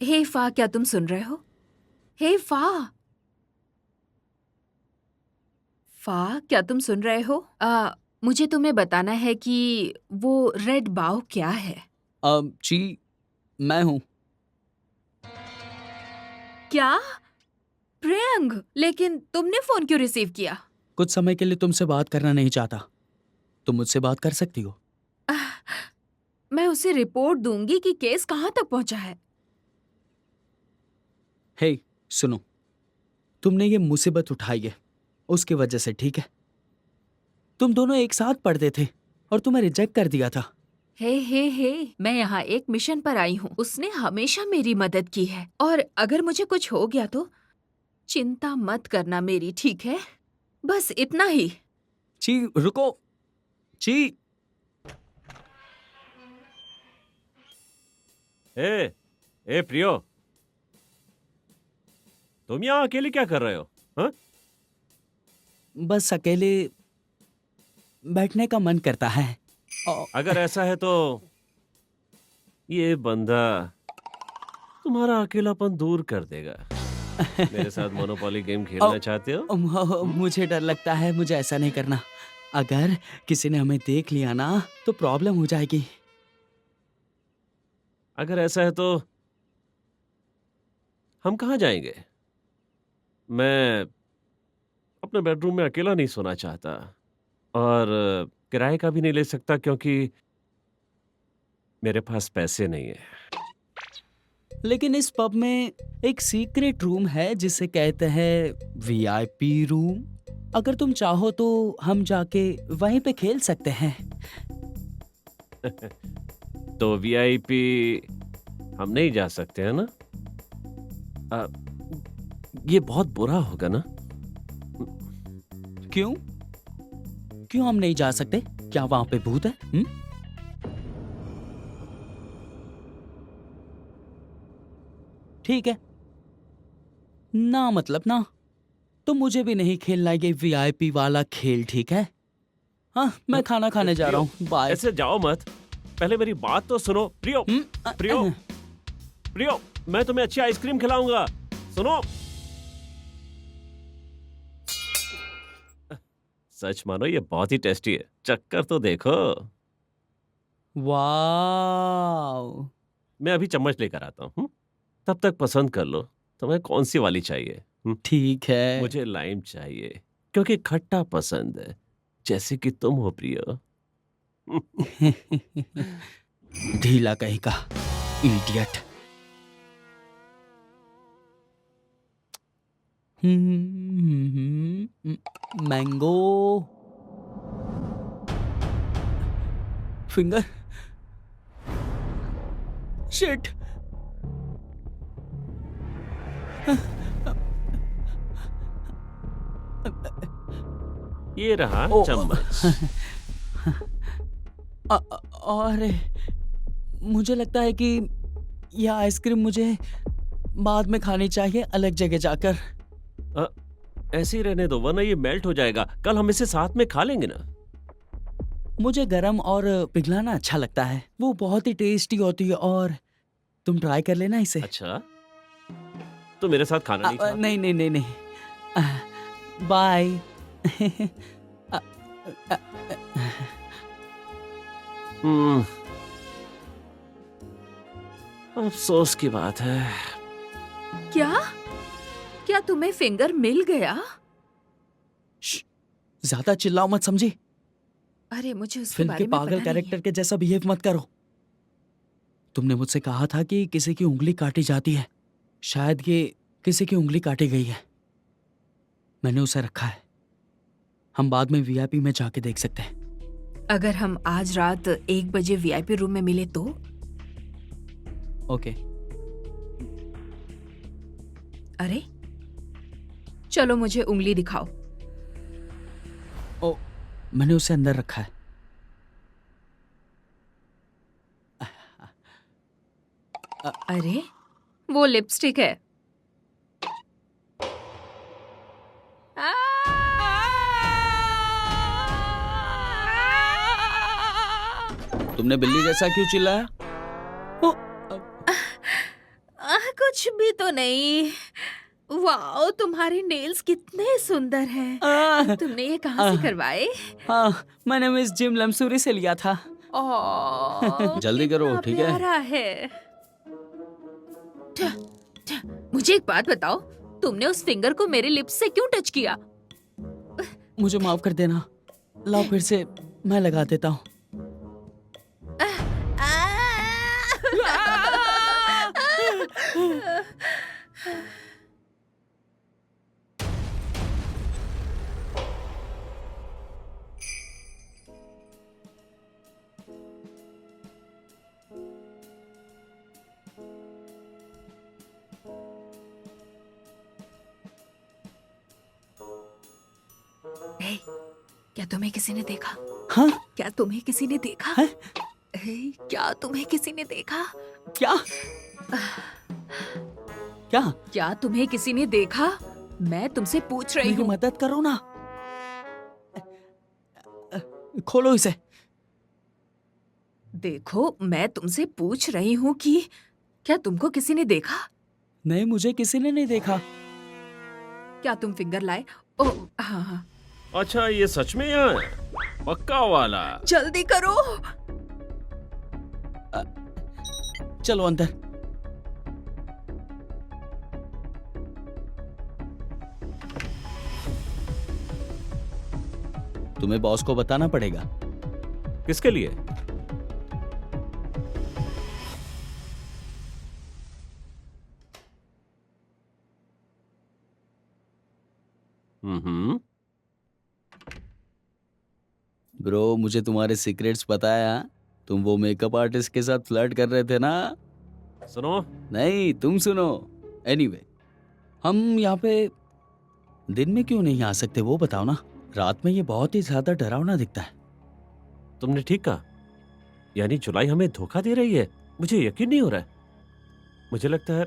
F: हे फा, क्या तुम सुन रहे हो? हे फा, फा, क्या तुम सुन रहे हो? मुझे तुम्हें बताना है कि वो रेड बाव क्या है।
G: जी, मैं हूं।
C: क्या? प्रियंक, लेकिन तुमने फोन क्यों रिसीव किया?
G: कुछ समय के लिए तुमसे बात करना नहीं चाहता। तुम मुझसे बात कर सकती हो।
C: मैं उसे रिपोर्ट दूंगी कि केस कहाँ तक पहुंचा है।
G: हे, सुनो, तुमने ये मुसीबत उठाई है उसकी वजह से, ठीक है? तुम दोनों एक साथ पढ़ते थे और तुम्हें रिजेक्ट कर दिया था।
C: हे, मैं यहाँ एक मिशन पर आई हूँ। उसने हमेशा मेरी मदद की है और अगर मुझे कुछ हो गया तो चिंता मत करना मेरी, ठीक है? बस इतना ही।
G: ची, रुको। ची।
A: ए प्रियो, तुम यहाँ अकेले क्या कर रहे हो? हाँ?
G: बस अकेले बैठने का मन करता है।
A: अगर ऐसा है तो ये बंदा तुम्हारा अकेलापन दूर कर देगा। मेरे साथ मोनोपोली गेम खेलना चाहते हो?
G: मुझे डर लगता है, मुझे ऐसा नहीं करना। अगर किसी ने हमें देख लिया ना तो प्रॉब्लम हो जाएगी।
A: अगर ऐसा है तो हम कहाँ जाएंगे? मैं अपने बेडरूम में अकेला नहीं सोना चाहता और किराए का भी नहीं ले सकता क्योंकि मेरे पास पैसे नहीं है।
G: लेकिन इस पब में एक सीक्रेट रूम है जिसे कहते हैं वीआईपी रूम। अगर तुम चाहो तो हम जाके वहीं पे खेल सकते हैं।
A: तो वीआईपी हम नहीं जा सकते हैं ना? ये बहुत बुरा होगा ना?
G: क्यों? क्यों हम नहीं जा सकते? क्या वहां पे भूत है? ठीक है ना, मतलब ना, तो मुझे भी नहीं खेलना ये वीआईपी वाला खेल, ठीक है? हाँ, मैं खाना खाने जा रहा हूँ। बाय।
A: ऐसे जाओ मत, पहले मेरी बात तो सुनो। प्रियो, प्रियो, मैं तुम्हें अच्छी आइसक्रीम खिलाऊंगा, सुनो। सच मानो ये बहुत ही टेस्टी है, चक्कर तो देखो।
G: वाव।
A: मैं अभी चम्मच लेकर आता हूँ, तब तक पसंद कर लो तुम्हें कौन सी वाली चाहिए।
G: ठीक है।
A: मुझे लाइम चाहिए क्योंकि खट्टा पसंद है, जैसे कि तुम हो प्रियो।
G: ढीला कहीं का इडियट। Mango finger. शिट।
A: ये रहा चम्मच।
G: और मुझे लगता है कि यह आइसक्रीम मुझे बाद में खानी चाहिए, अलग जगह जाकर।
A: ऐसे ही रहने दो वरना ये मेल्ट हो जाएगा। कल हम इसे साथ में खा लेंगे ना।
G: मुझे गरम और पिघलाना अच्छा लगता है, वो बहुत ही टेस्टी होती है। और तुम ट्राई कर लेना इसे।
A: अच्छा, तो मेरे साथ खाना नहीं खाते?
G: नहीं नहीं नहीं नहीं, बाय।
A: अफसोस की बात है।
C: क्या तुम्हें फिंगर मिल गया?
G: ज्यादा चिल्लाओ मत, समझी?
C: अरे मुझे उसके
G: फिल्म
C: बारे
G: के
C: में पता
G: पागल
C: नहीं
G: कैरेक्टर
C: है।
G: के जैसा बिहेव मत करो। तुमने मुझसे कहा था कि किसी की उंगली काटी जाती है, शायद ये किसी की उंगली काटी गई है। मैंने उसे रखा है, हम बाद में वीआईपी में जाके देख सकते हैं।
C: अगर हम आज रात 1 बजे वीआईपी रूम में मिले तो?
G: ओके।
C: अरे चलो मुझे उंगली दिखाओ।
G: ओ, मैंने उसे अंदर रखा है।
C: अरे वो लिपस्टिक है।
G: तुमने बिल्ली जैसा क्यों चिल्लाया?
C: कुछ भी तो नहीं। वाओ, तुम्हारे नेल्स कितने सुंदर हैं। तुमने ये कहाँ से करवाए?
G: हाँ, मैंने मिस जिम लमसूरी से लिया था।
C: ओह,
G: जल्दी करो,
C: कितना
G: ठीक है?
C: प्यारा है।
F: मुझे एक बात बताओ, तुमने उस फिंगर को मेरे लिप्स से क्यों टच किया?
G: मुझे माफ कर देना। लाओ फिर से मैं लगा देता हूँ।
F: हे, क्या तुम्हें किसी ने देखा?
G: हाँ?
F: क्या तुम्हें किसी ने देखा?
G: है?
F: हे, क्या तुम्हें किसी ने देखा?
G: क्या? क्या?
F: क्या तुम्हें किसी ने देखा? मैं तुमसे पूछ रही
G: मेरी
F: हूँ।
G: मदद करो ना। खोलो इसे।
F: देखो, मैं तुमसे पूछ रही हूँ कि क्या तुमको किसी ने देखा?
G: नहीं, मुझे किसी ने नहीं देखा।
F: क्या तुम फिंगर लाए? ओह हाँ हाँ,
A: अच्छा, ये सच में यहाँ है? पक्का वाला?
F: जल्दी करो।
G: चलो अंदर। तुम्हें बॉस को बताना पड़ेगा।
A: किसके लिए? हम्म।
G: ब्रो, मुझे तुम्हारे सीक्रेट्स पता है। हाँ? तुम वो मेकअप आर्टिस्ट के साथ फ्लर्ट कर रहे थे ना?
A: सुनो,
G: नहीं, तुम सुनो। एनीवे, हम यहाँ पे दिन में क्यों नहीं आ सकते वो बताओ ना। रात में ये बहुत ही ज्यादा डरावना दिखता है।
A: तुमने ठीक कहा। यानी जुलाई हमें धोखा दे रही है। मुझे यकीन नहीं हो रहा है। मुझे लगता है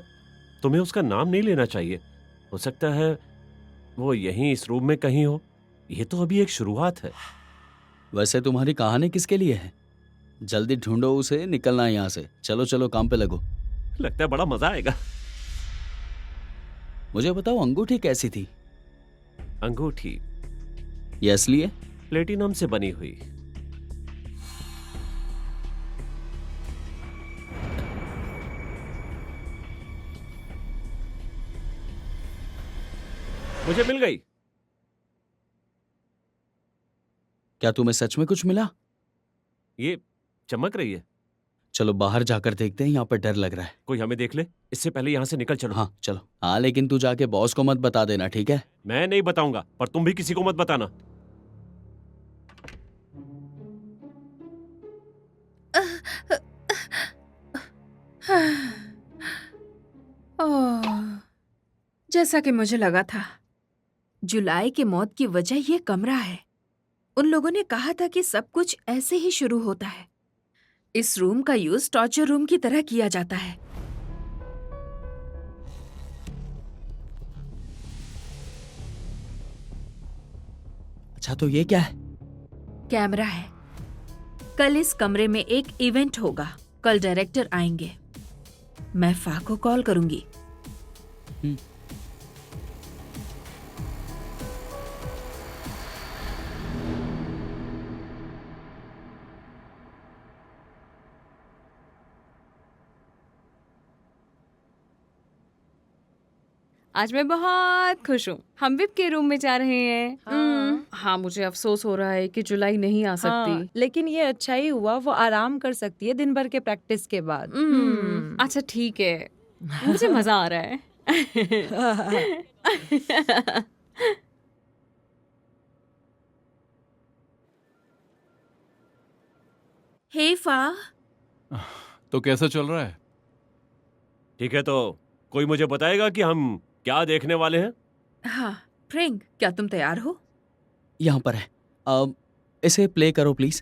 A: तुम्हें उसका नाम नहीं लेना चाहिए। हो सकता है वो यहीं इस रूम में कहीं हो। ये तो अभी एक शुरुआत है।
G: वैसे तुम्हारी कहानी किसके लिए है? जल्दी ढूंढो उसे, निकलना है यहाँ से। चलो चलो, काम पे लगो।
A: लगता है बड़ा मजा आएगा।
G: मुझे बताओ, अंगूठी कैसी थी?
A: अंगूठी
G: ये असली है?
A: प्लेटिनम से बनी हुई। मुझे मिल गई।
G: क्या तुम्हें सच में कुछ मिला?
A: ये चमक रही है।
G: चलो बाहर जाकर देखते हैं, यहाँ पर डर लग रहा है।
A: कोई हमें देख ले इससे पहले यहाँ से निकल चलो।
G: हाँ चलो। हाँ, लेकिन तू जाके बॉस को मत बता देना, ठीक है?
A: मैं नहीं बताऊंगा, पर तुम भी किसी को मत बताना।
F: ओह, जैसा कि मुझे लगा था, जुलाई की मौत की वजह ये कमरा है। उन लोगों ने कहा था कि सब कुछ ऐसे ही शुरू होता है। इस रूम का यूज टॉर्चर रूम की तरह किया जाता है।
G: अच्छा, तो ये क्या है?
F: कैमरा है। कल इस कमरे में एक इवेंट होगा। कल डायरेक्टर आएंगे। मैं फा को कॉल करूंगी।
B: आज मैं बहुत खुश हूँ। हम विप के रूम में जा रहे हैं।
I: हाँ।
B: हाँ, मुझे अफसोस हो रहा है कि जुलाई नहीं आ सकती।
I: हाँ, लेकिन ये अच्छा ही हुआ, वो आराम कर सकती है दिन भर के प्रैक्टिस के बाद।
B: अच्छा ठीक है, मुझे मजा आ रहा है।
F: हे फा,
E: तो कैसा चल रहा है?
A: ठीक है, तो कोई मुझे बताएगा कि हम क्या देखने वाले हैं?
F: हाँ फ्रेंक, क्या तुम तैयार हो?
G: यहाँ पर है। इसे प्ले करो प्लीज।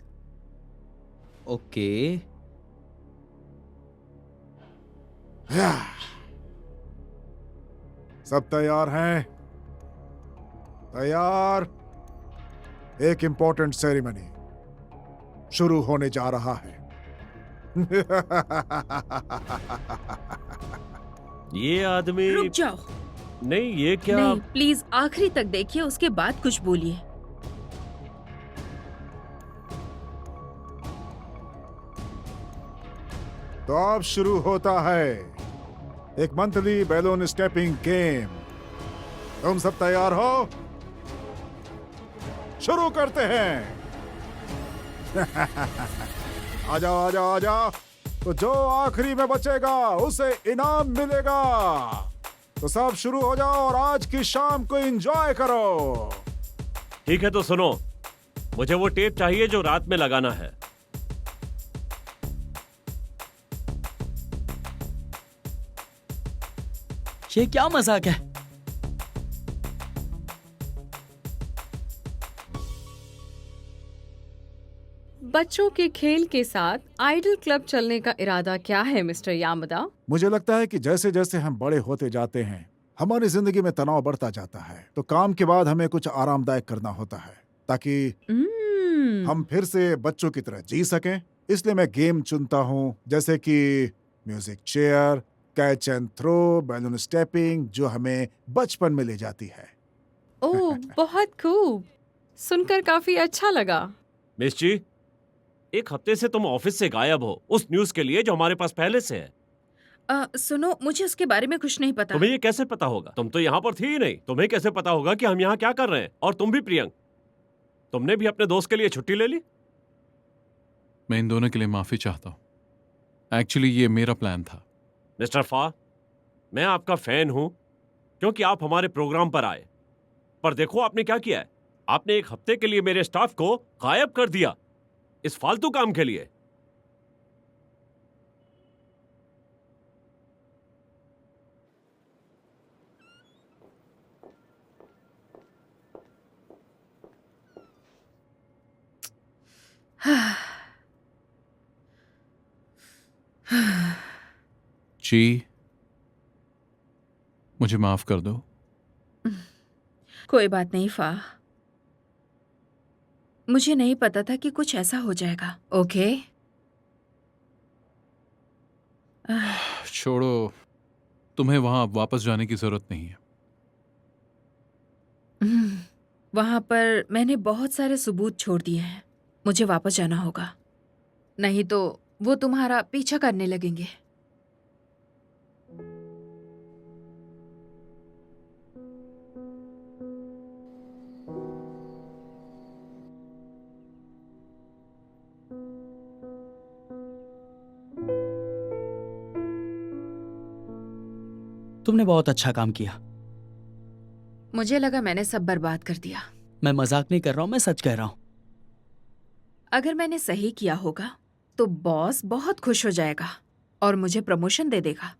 G: ओके।
D: सब तैयार हैं? तैयार। एक इंपॉर्टेंट सेरेमनी शुरू होने जा रहा है।
A: ये आदमी
F: रुक जाओ।
A: नहीं, ये क्या?
F: नहीं, प्लीज आखिरी तक देखिए, उसके बाद कुछ बोलिए।
D: तो अब शुरू होता है एक मंथली बैलून स्टेपिंग गेम। तुम सब तैयार हो? शुरू करते हैं। आ जाओ आ जाओ आ जाओ। तो जो आखिरी में बचेगा उसे इनाम मिलेगा। तो सब शुरू हो जाओ और आज की शाम को एंजॉय करो।
A: ठीक है तो सुनो, मुझे वो टेप चाहिए जो रात में लगाना है।
G: ये क्या मजाक है?
B: बच्चों के खेल के साथ आइडल क्लब चलने का इरादा क्या है मिस्टर यामदा?
D: मुझे लगता है कि जैसे जैसे हम बड़े होते जाते हैं हमारी जिंदगी में तनाव बढ़ता जाता है, तो काम के बाद हमें कुछ आरामदायक करना होता है ताकि हम फिर से बच्चों की तरह जी सकें। इसलिए मैं गेम चुनता हूँ, जैसे कि music chair, catch and throw, balloon stepping, जो हमें बचपन में ले जाती है।
B: ओह, बहुत खूब। सुनकर काफी अच्छा लगा।
A: मिस जी, एक हफ्ते से तुम ऑफिस से गायब हो उस न्यूज के लिए जो हमारे पास पहले से है।
F: सुनो, मुझे उसके बारे में कुछ नहीं पता।
A: तुम्हें ये कैसे पता होगा? तुम तो यहाँ पर थी ही नहीं। तुम्हें कैसे पता होगा कि हम यहाँ क्या कर रहे हैं? और तुम भी प्रियंक, तुमने भी अपने दोस्त के लिए छुट्टी ले ली?
E: मैं इन दोनों के लिए माफी चाहता हूँ। एक्चुअली ये मेरा प्लान था।
A: मिस्टर फा, मैं आपका फैन हूं क्योंकि आप हमारे प्रोग्राम पर आए, पर देखो आपने क्या किया है। आपने एक हफ्ते के लिए मेरे स्टाफ को गायब कर दिया इस फालतू काम के लिए।
E: जी, मुझे माफ कर दो।
F: कोई बात नहीं फा, मुझे नहीं पता था कि कुछ ऐसा हो जाएगा। ओके
E: छोड़ो, तुम्हें वहां वापस जाने की जरूरत नहीं है।
F: वहां पर मैंने बहुत सारे सबूत छोड़ दिए हैं। मुझे वापस जाना होगा, नहीं तो वो तुम्हारा पीछा करने लगेंगे।
G: तुमने बहुत अच्छा काम किया।
F: मुझे लगा मैंने सब बर्बाद कर दिया।
G: मैं मजाक नहीं कर रहा हूँ, मैं सच कह रहा हूँ।
F: अगर मैंने सही किया होगा तो बॉस बहुत खुश हो जाएगा और मुझे प्रमोशन दे देगा।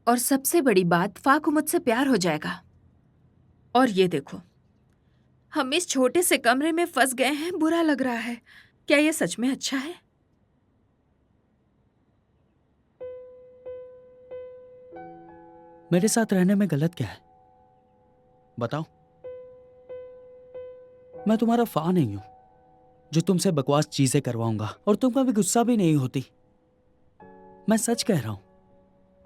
F: और सबसे बड़ी बात, फा को मुझसे प्यार हो जाएगा। और ये देखो, हम इस छोटे से कमरे में फंस गए हैं। बुरा लग रहा है। क्या ये सच में अच्छा है?
G: मेरे साथ रहने में गलत क्या है बताओ? मैं तुम्हारा फा नहीं हूं जो तुमसे बकवास चीजें करवाऊंगा, और तुम कभी गुस्सा भी नहीं होती। मैं सच कह रहा हूं,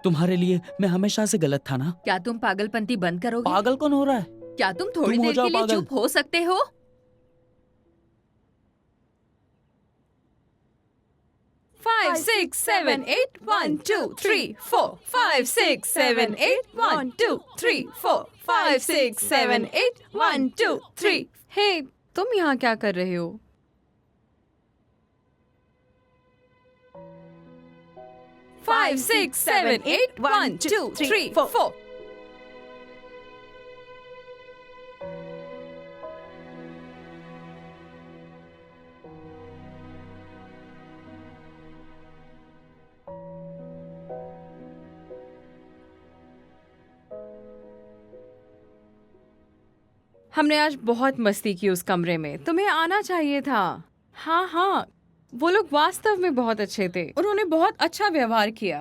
G: तुम्हारे लिए मैं हमेशा से गलत था ना।
F: क्या तुम पागलपंती बंद करोगे?
G: पागल कौन हो रहा है?
F: क्या तुम थोड़ी
G: तुम हो
F: देर
G: जाओ
F: के लिए
G: पागल।
F: चुप हो सकते हो?
B: 5, 6, 7, 8, 1, 2, 3, 4. 5, 6, 7, 8, 1, 2, 3, 4. 5, 6, 7, 8, 1, 2, 3. हे, तुम यहाँ क्या कर रहे हो? Five, six, seven, eight, 1, 2, 3, 4. हमने आज बहुत मस्ती की उस कमरे में। तुम्हें आना चाहिए था। हाँ हाँ, वो लोग वास्तव में बहुत अच्छे थे। उन्होंने बहुत अच्छा व्यवहार किया।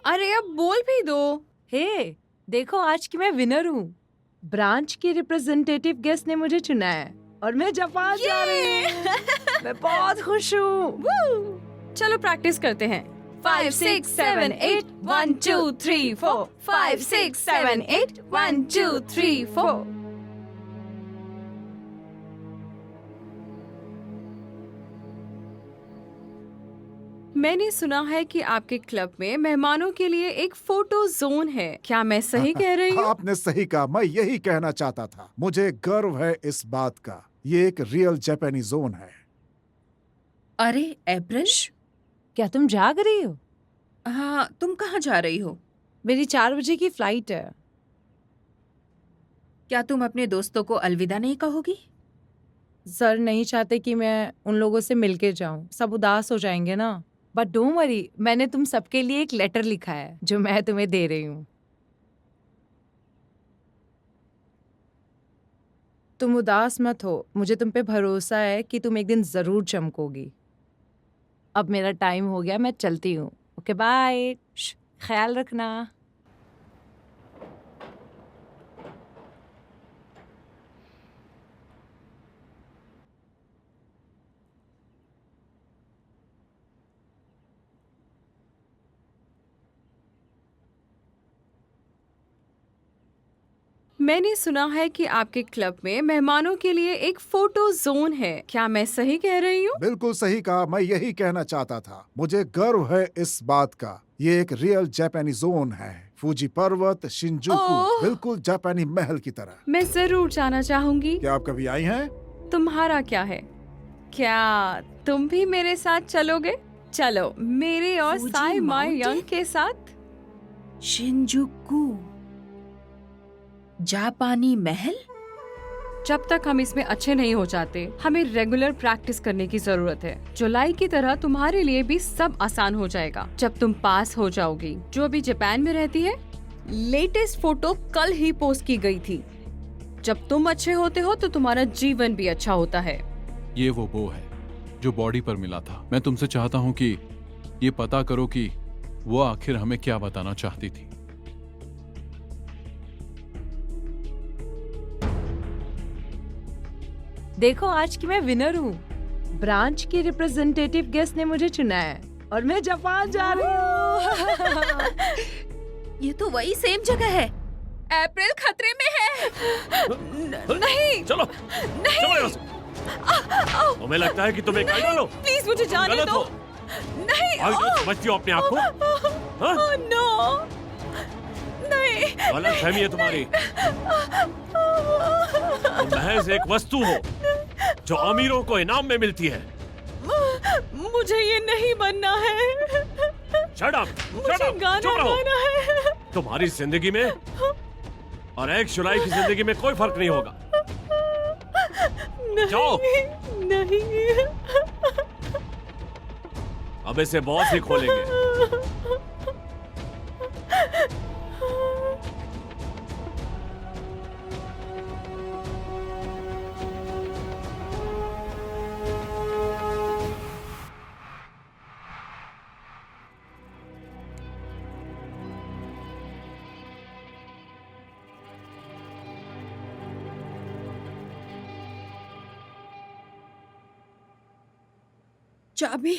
B: अरे अब बोल भी दो।
I: हे, देखो आज की मैं विनर हूँ। ब्रांच की रिप्रेजेंटेटिव गेस्ट ने मुझे चुना है और मैं जापान जा रही हूँ। मैं बहुत खुश हूँ।
B: चलो प्रैक्टिस करते हैं। 5, 6, 7, 8, 1, 2, 3, 4. 5, 6, 7, 8, 1, 2, 3, 4. मैंने सुना है कि आपके क्लब में मेहमानों के लिए एक फोटो जोन है। क्या मैं सही कह रही हूँ?
D: आपने सही कहा, मैं यही कहना चाहता था। मुझे गर्व है इस बात का। ये एक रियल जापानी जोन है।
F: अरे अप्रैल,
I: क्या तुम जाग रही हो?
F: हाँ, तुम कहाँ जा रही हो?
I: मेरी 4 बजे की फ्लाइट है।
F: क्या तुम अपने दोस्तों को अलविदा नहीं कहोगी?
I: सर नहीं चाहते कि मैं उन लोगों से मिलके जाऊं, सब उदास हो जाएंगे ना। बट डोंट वरी, मैंने तुम सबके लिए एक लेटर लिखा है जो मैं तुम्हें दे रही हूँ। तुम उदास मत हो, मुझे तुम पे भरोसा है कि तुम एक दिन जरूर चमकोगी। अब मेरा टाइम हो गया, मैं चलती हूँ। ओके बाय, ख्याल रखना।
B: मैंने सुना है कि आपके क्लब में मेहमानों के लिए एक फोटो जोन है। क्या मैं सही कह रही हूँ?
D: बिल्कुल सही कहा, मैं यही कहना चाहता था। मुझे गर्व है इस बात का। ये एक रियल जापानी जोन है। फूजी पर्वत, शिंजुकू,
B: ओह!
D: बिल्कुल जापानी महल की तरह।
B: मैं जरूर जाना चाहूंगी।
D: क्या आप कभी आई हैं?
B: तुम्हारा क्या है? क्या तुम भी मेरे साथ चलोगे? चलो मेरे और
F: फूजी
B: साई माई
F: माउंटेन?
B: यंग के साथ।
F: शिंजुकू जापानी महल?
B: जब तक हम इसमें अच्छे नहीं हो जाते, हमें रेगुलर प्रैक्टिस करने की जरूरत है। जुलाई की तरह तुम्हारे लिए भी सब आसान हो जाएगा जब तुम पास हो जाओगी। जो अभी जापान में रहती है, लेटेस्ट फोटो कल ही पोस्ट की गई थी। जब तुम अच्छे होते हो तो तुम्हारा जीवन भी अच्छा होता है।
E: ये वो बो है जो बॉडी पर मिला था। मैं तुमसे चाहता हूँ कि ये पता करो कि वो आखिर हमें क्या बताना चाहती थी।
I: देखो, आज की मैं विनर हूँ। ब्रांच की रिप्रेजेंटेटिव गेस्ट ने मुझे चुना है और मैं जापान जा रही हूँ।
F: ये तो वही सेम जगह है। अप्रैल खतरे में है।
B: नहीं,
A: चलो चलो यहाँ से। तुम्हें लगता है कि तुम एक आइडल हो?
B: प्लीज मुझे जाने
A: गलत
B: दो।
A: हो।
B: नहीं,
A: आज जो समझती हो अपने आप को? हाँ?
B: नो, नहीं।
A: गलत फहमी है तुम्हारी। तुम महज एक वस्तु हो जो अमीरों को इनाम में मिलती है।
B: मुझे ये नहीं बनना है।
A: Shut up! Shut
B: मुझे
A: up!
B: गाना
A: चुप रहो।
B: गाना है।
A: तुम्हारी जिंदगी में और एक शुराई की जिंदगी में कोई फर्क नहीं होगा।
B: नहीं,
A: जाओ।
B: नहीं।
A: अब इसे बॉस ही खोलेंगे।
F: चाबी।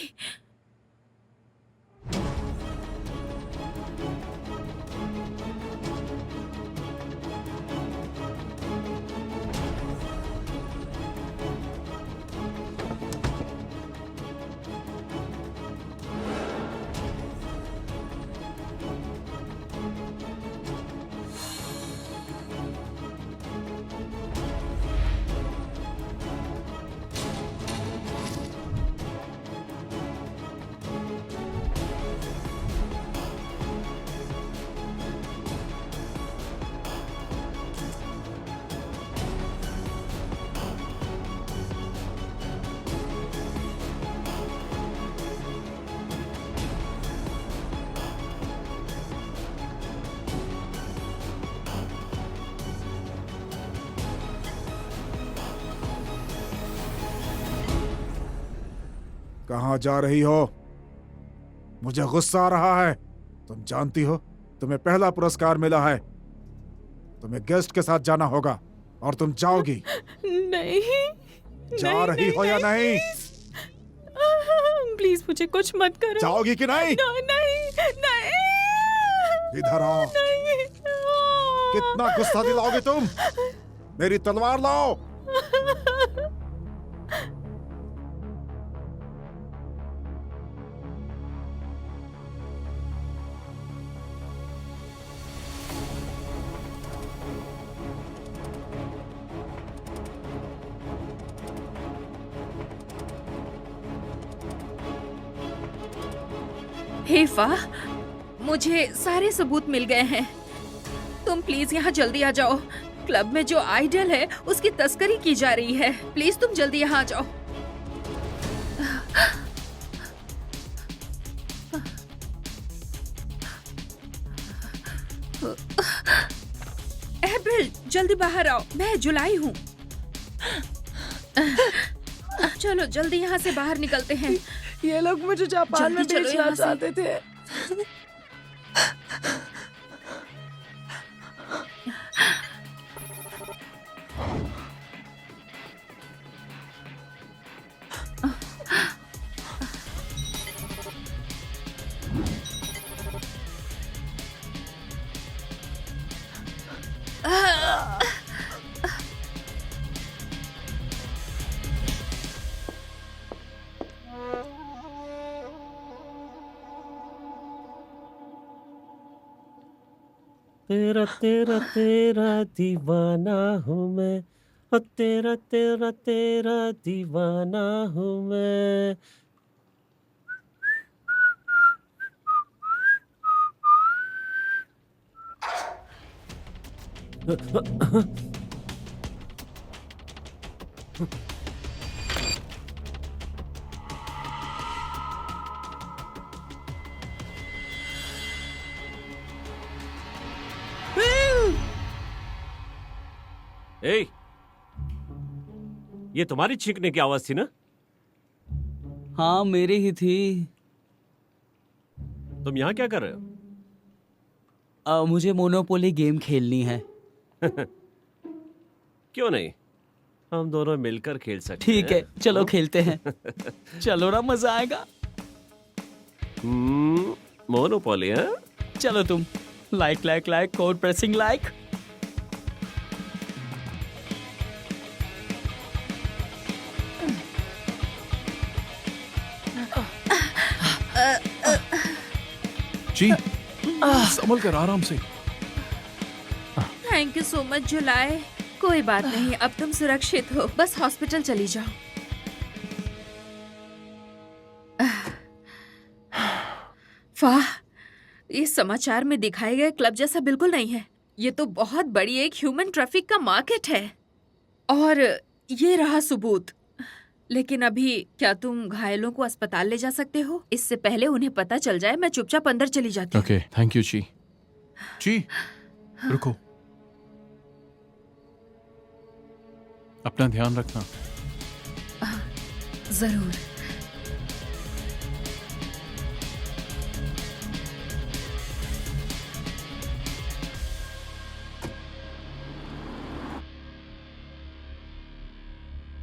D: कहाँ जा रही हो? मुझे गुस्सा आ रहा है। तुम जानती हो तुम्हें पहला पुरस्कार मिला है। तुम्हें गेस्ट के साथ जाना होगा और तुम जाओगी।
B: नहीं,
D: जा
B: नहीं,
D: रही हो या नहीं?
B: प्लीज मुझे कुछ मत करो।
D: जाओगी कि नहीं?
B: नहीं, नहीं।
D: इधर आओ।
B: नहीं।
D: कितना गुस्सा दिलाओगे तुम? मेरी तलवार लाओ।
F: हे फाह, मुझे सारे सबूत मिल गए हैं। तुम प्लीज यहाँ जल्दी आ जाओ। क्लब में जो आइडल है उसकी तस्करी की जा रही है। प्लीज तुम जल्दी यहाँ आ जाओ। एप्रिल, जल्दी बाहर आओ। मैं जुलाई हूँ। चलो जल्दी यहाँ से बाहर निकलते हैं।
I: ये लोग मुझे जापान में
F: जल्दी चलो
I: भेजना
F: यहाँ से।
I: चाहते थे।
A: तेरा तेरा तेरा दीवाना हूँ मैं, ओ तेरा तेरा तेरा दीवाना हूँ मैं। ए, ये तुम्हारी छींकने की आवाज थी ना?
G: हाँ, मेरी ही थी।
A: तुम यहाँ क्या कर रहे हो?
G: मुझे मोनोपोली गेम खेलनी है।
A: क्यों नहीं, हम दोनों मिलकर खेल सकते
G: ठीक है,
A: हैं।
G: चलो खेलते हैं। चलो ना, मजा आएगा।
A: मोनोपोली है?
G: चलो तुम like like like code pressing like.
E: जी, संभल कर, आराम से।
F: थैंक यू सो मच जुलाई। कोई बात नहीं, अब तुम सुरक्षित हो। बस हॉस्पिटल चली जाओ। वाह, ये समाचार में दिखाए गए क्लब जैसा बिल्कुल नहीं है। ये तो बहुत बड़ी एक ह्यूमन ट्रैफिक का मार्केट है। और ये रहा सबूत। लेकिन अभी क्या तुम घायलों को अस्पताल ले जा सकते हो? इससे पहले उन्हें पता चल जाए, मैं चुपचाप अंदर चली जाती हूँ।
E: ओके, थैंक यू जी। जी, रुको। अपना ध्यान रखना।
F: जरूर।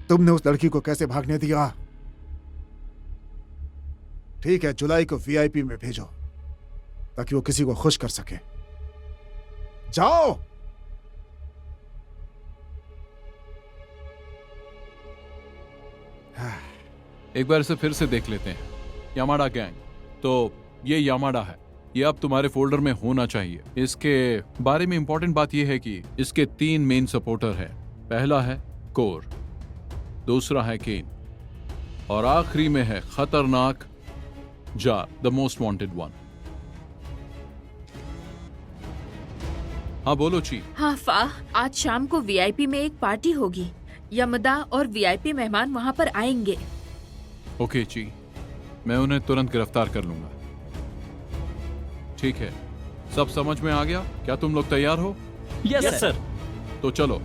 D: तुमने उस लड़की को कैसे भागने दिया? ठीक है, जुलाई को वीआईपी में भेजो ताकि वो किसी को खुश कर सके। जाओ।
E: एक बार इसे फिर से देख लेते हैं। यामाडा गैंग, तो ये यामाडा है। ये अब तुम्हारे फोल्डर में होना चाहिए। इसके बारे में इंपॉर्टेंट बात यह है कि इसके 3 मेन सपोर्टर हैं। पहला है कोर, दूसरा है केन, और आखिरी में है खतरनाक jar, the most wanted one. हाँ बोलो ची।
F: हाँ फाह, आज शाम को वीआईपी में एक पार्टी होगी। यमदा और वीआईपी मेहमान वहाँ पर आएंगे।
E: ओके ची, मैं उन्हें तुरंत गिरफ्तार कर लूंगा। ठीक है, सब समझ में आ गया? क्या तुम लोग तैयार हो?
G: Yes sir.
E: तो चलो।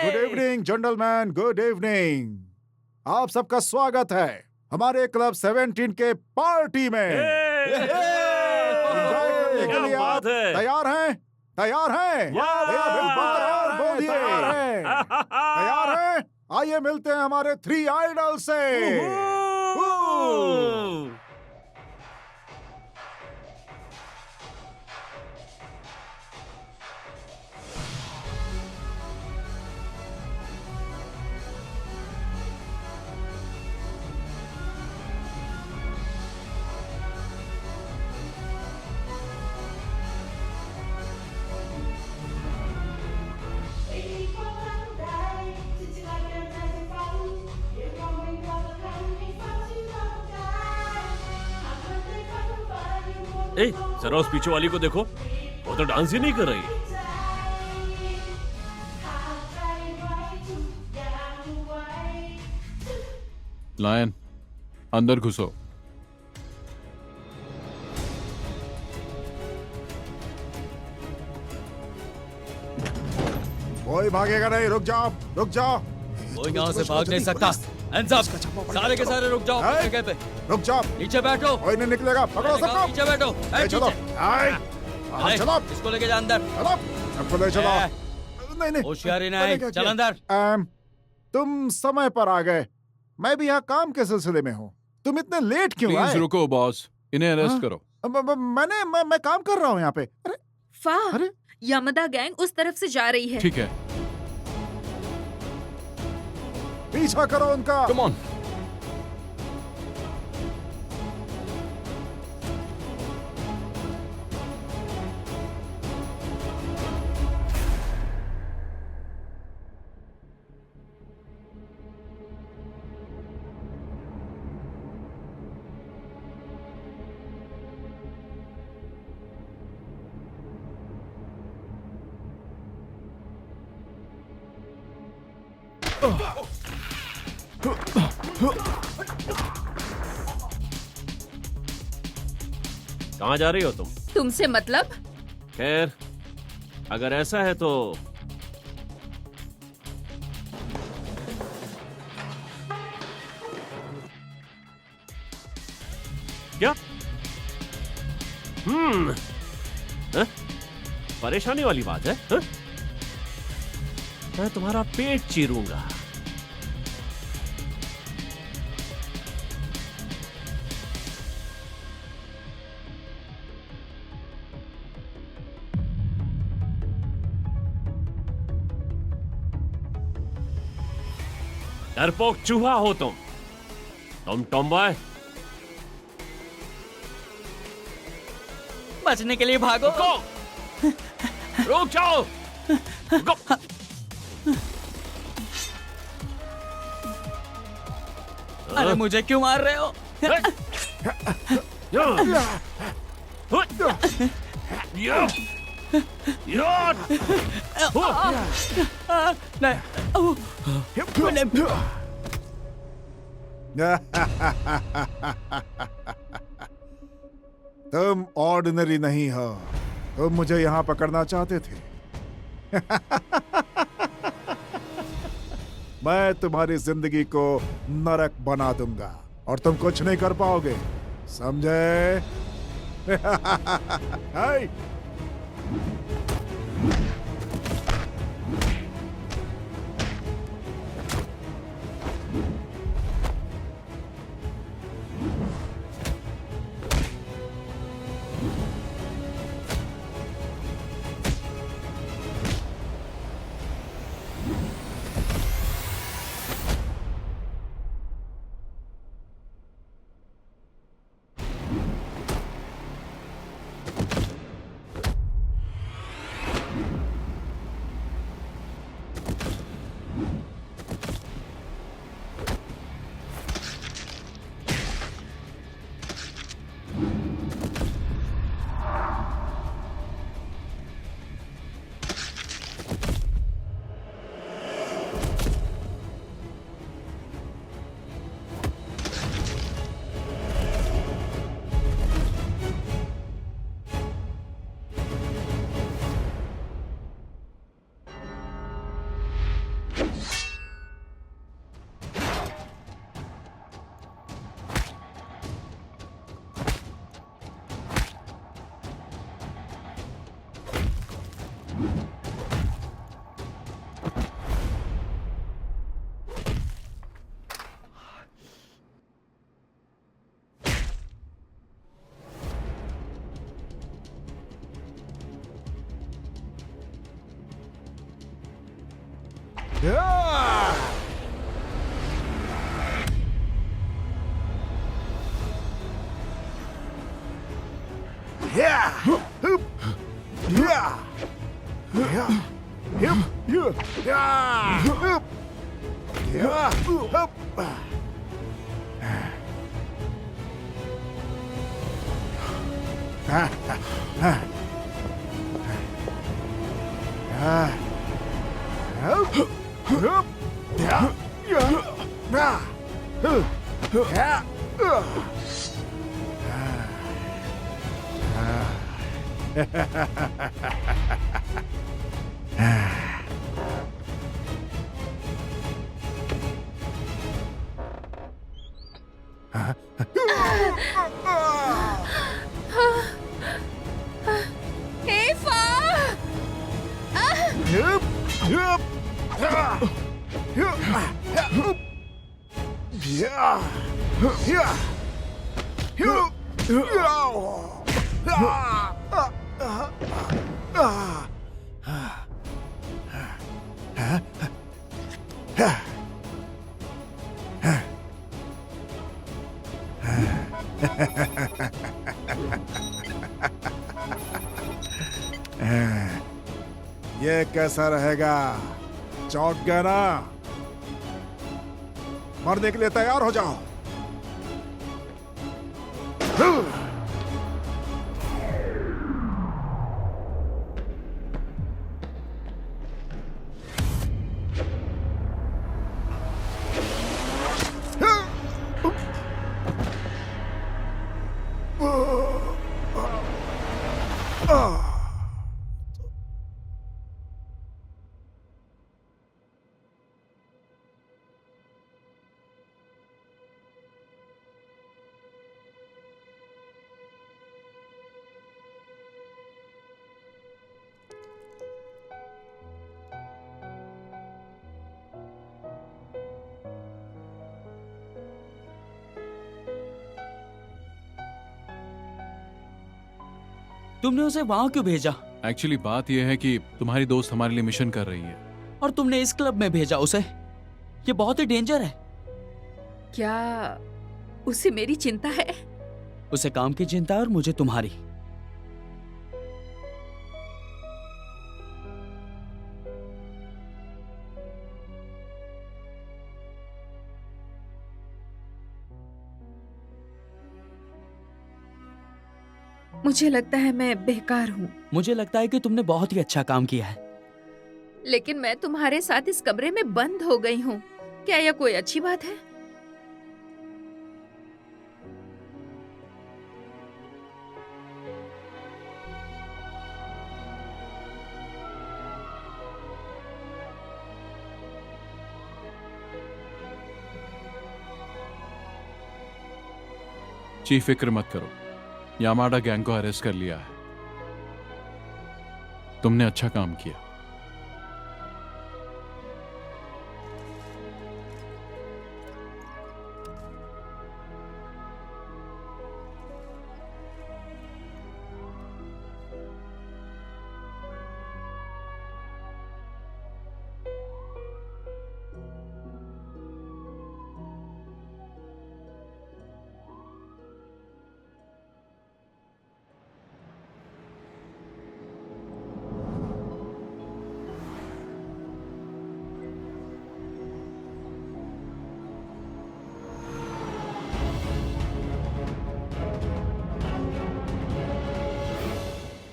D: Good evening gentleman, good evening. आप सबका स्वागत है हमारे क्लब 17 के पार्टी में। एंजॉय करने के लिए आप तैयार हैं? तैयार हैं? तैयार हैं? आइए मिलते हैं हमारे 3 आइडल से।
A: ए, जरा उस पीछे वाली को देखो, वो तो डांस ही नहीं कर रही।
E: लायन, अंदर घुसो।
D: कोई भागेगा नहीं, रुक जाओ, रुक जाओ।
G: कोई यहाँ से भाग नहीं सकता। Hands up! सारे के सारे रुक जाओ अपनी जगह पे।
D: रुक जाओ,
G: नीचे बैठो।
D: कोई नहीं निकलेगा, पकड़ो सबको।
G: नीचे बैठो।
D: ए, चलो,
G: नीचे।
D: चलो,
G: इसको लेके जा अंदर।
D: चलो, सबको ले चलो। नहीं नहीं,
G: होशियारी
D: मैंने
G: नहीं,
D: क्या
G: चल
D: किया?
G: अंदर।
D: तुम समय पर आ गए। मैं भी यहाँ काम के सिलसिले में हूँ। तुम इतने लेट क्यों
E: प्लीज
D: आए?
E: रुको बॉस, इन्हें अरेस्ट
D: हाँ?
E: करो।
D: मैं काम कर रहा हूँ यहाँ पे। अरे
F: फा
D: अरे
F: यमदा गैंग उस तरफ से जा रही है।
E: ठीक है,
D: पीछा करो उनका।
E: Come on.
A: कहाँ जा रही हो तुम?
F: तुमसे मतलब?
A: खैर, अगर ऐसा है तो क्या? हैं? परेशानी वाली बात है? हैं? मैं तुम्हारा पेट चीरूंगा। डरपोक चूहा हो तुम टॉमबॉय।
G: बचने के लिए भागो।
A: रुक जाओ। रुको।
G: अरे मुझे क्यों मार रहे हो?
D: तुम ऑर्डिनरी नहीं हो। तुम मुझे यहाँ पकड़ना चाहते थे। मैं तुम्हारी जिंदगी को नरक बना दूंगा और तुम कुछ नहीं कर पाओगे, समझे? हाय। Yeah! Yeah! Hoop! Yeah! Yeah! Hip! Yeah! Yeah! Hoop! Yeah! Hoop!
F: हे फा!
D: ये कैसा रहेगा? चौंक गए ना? मरने के लिए तैयार हो जाओ।
G: तुमने उसे वहां क्यों भेजा?
E: एक्चुअली बात यह है कि तुम्हारी दोस्त हमारे लिए मिशन कर रही है।
G: और तुमने इस क्लब में भेजा उसे? ये बहुत ही डेंजर है।
F: क्या उसे मेरी चिंता है?
G: उसे काम की चिंता है और मुझे तुम्हारी।
F: मुझे लगता है मैं बेकार हूँ।
G: मुझे लगता है कि तुमने बहुत ही अच्छा काम किया है।
F: लेकिन मैं तुम्हारे साथ इस कमरे में बंद हो गई हूँ। क्या यह कोई अच्छी बात है?
E: चीफ, फिक्र मत करो, यामाडा गैंग को अरेस्ट कर लिया है। तुमने अच्छा काम किया।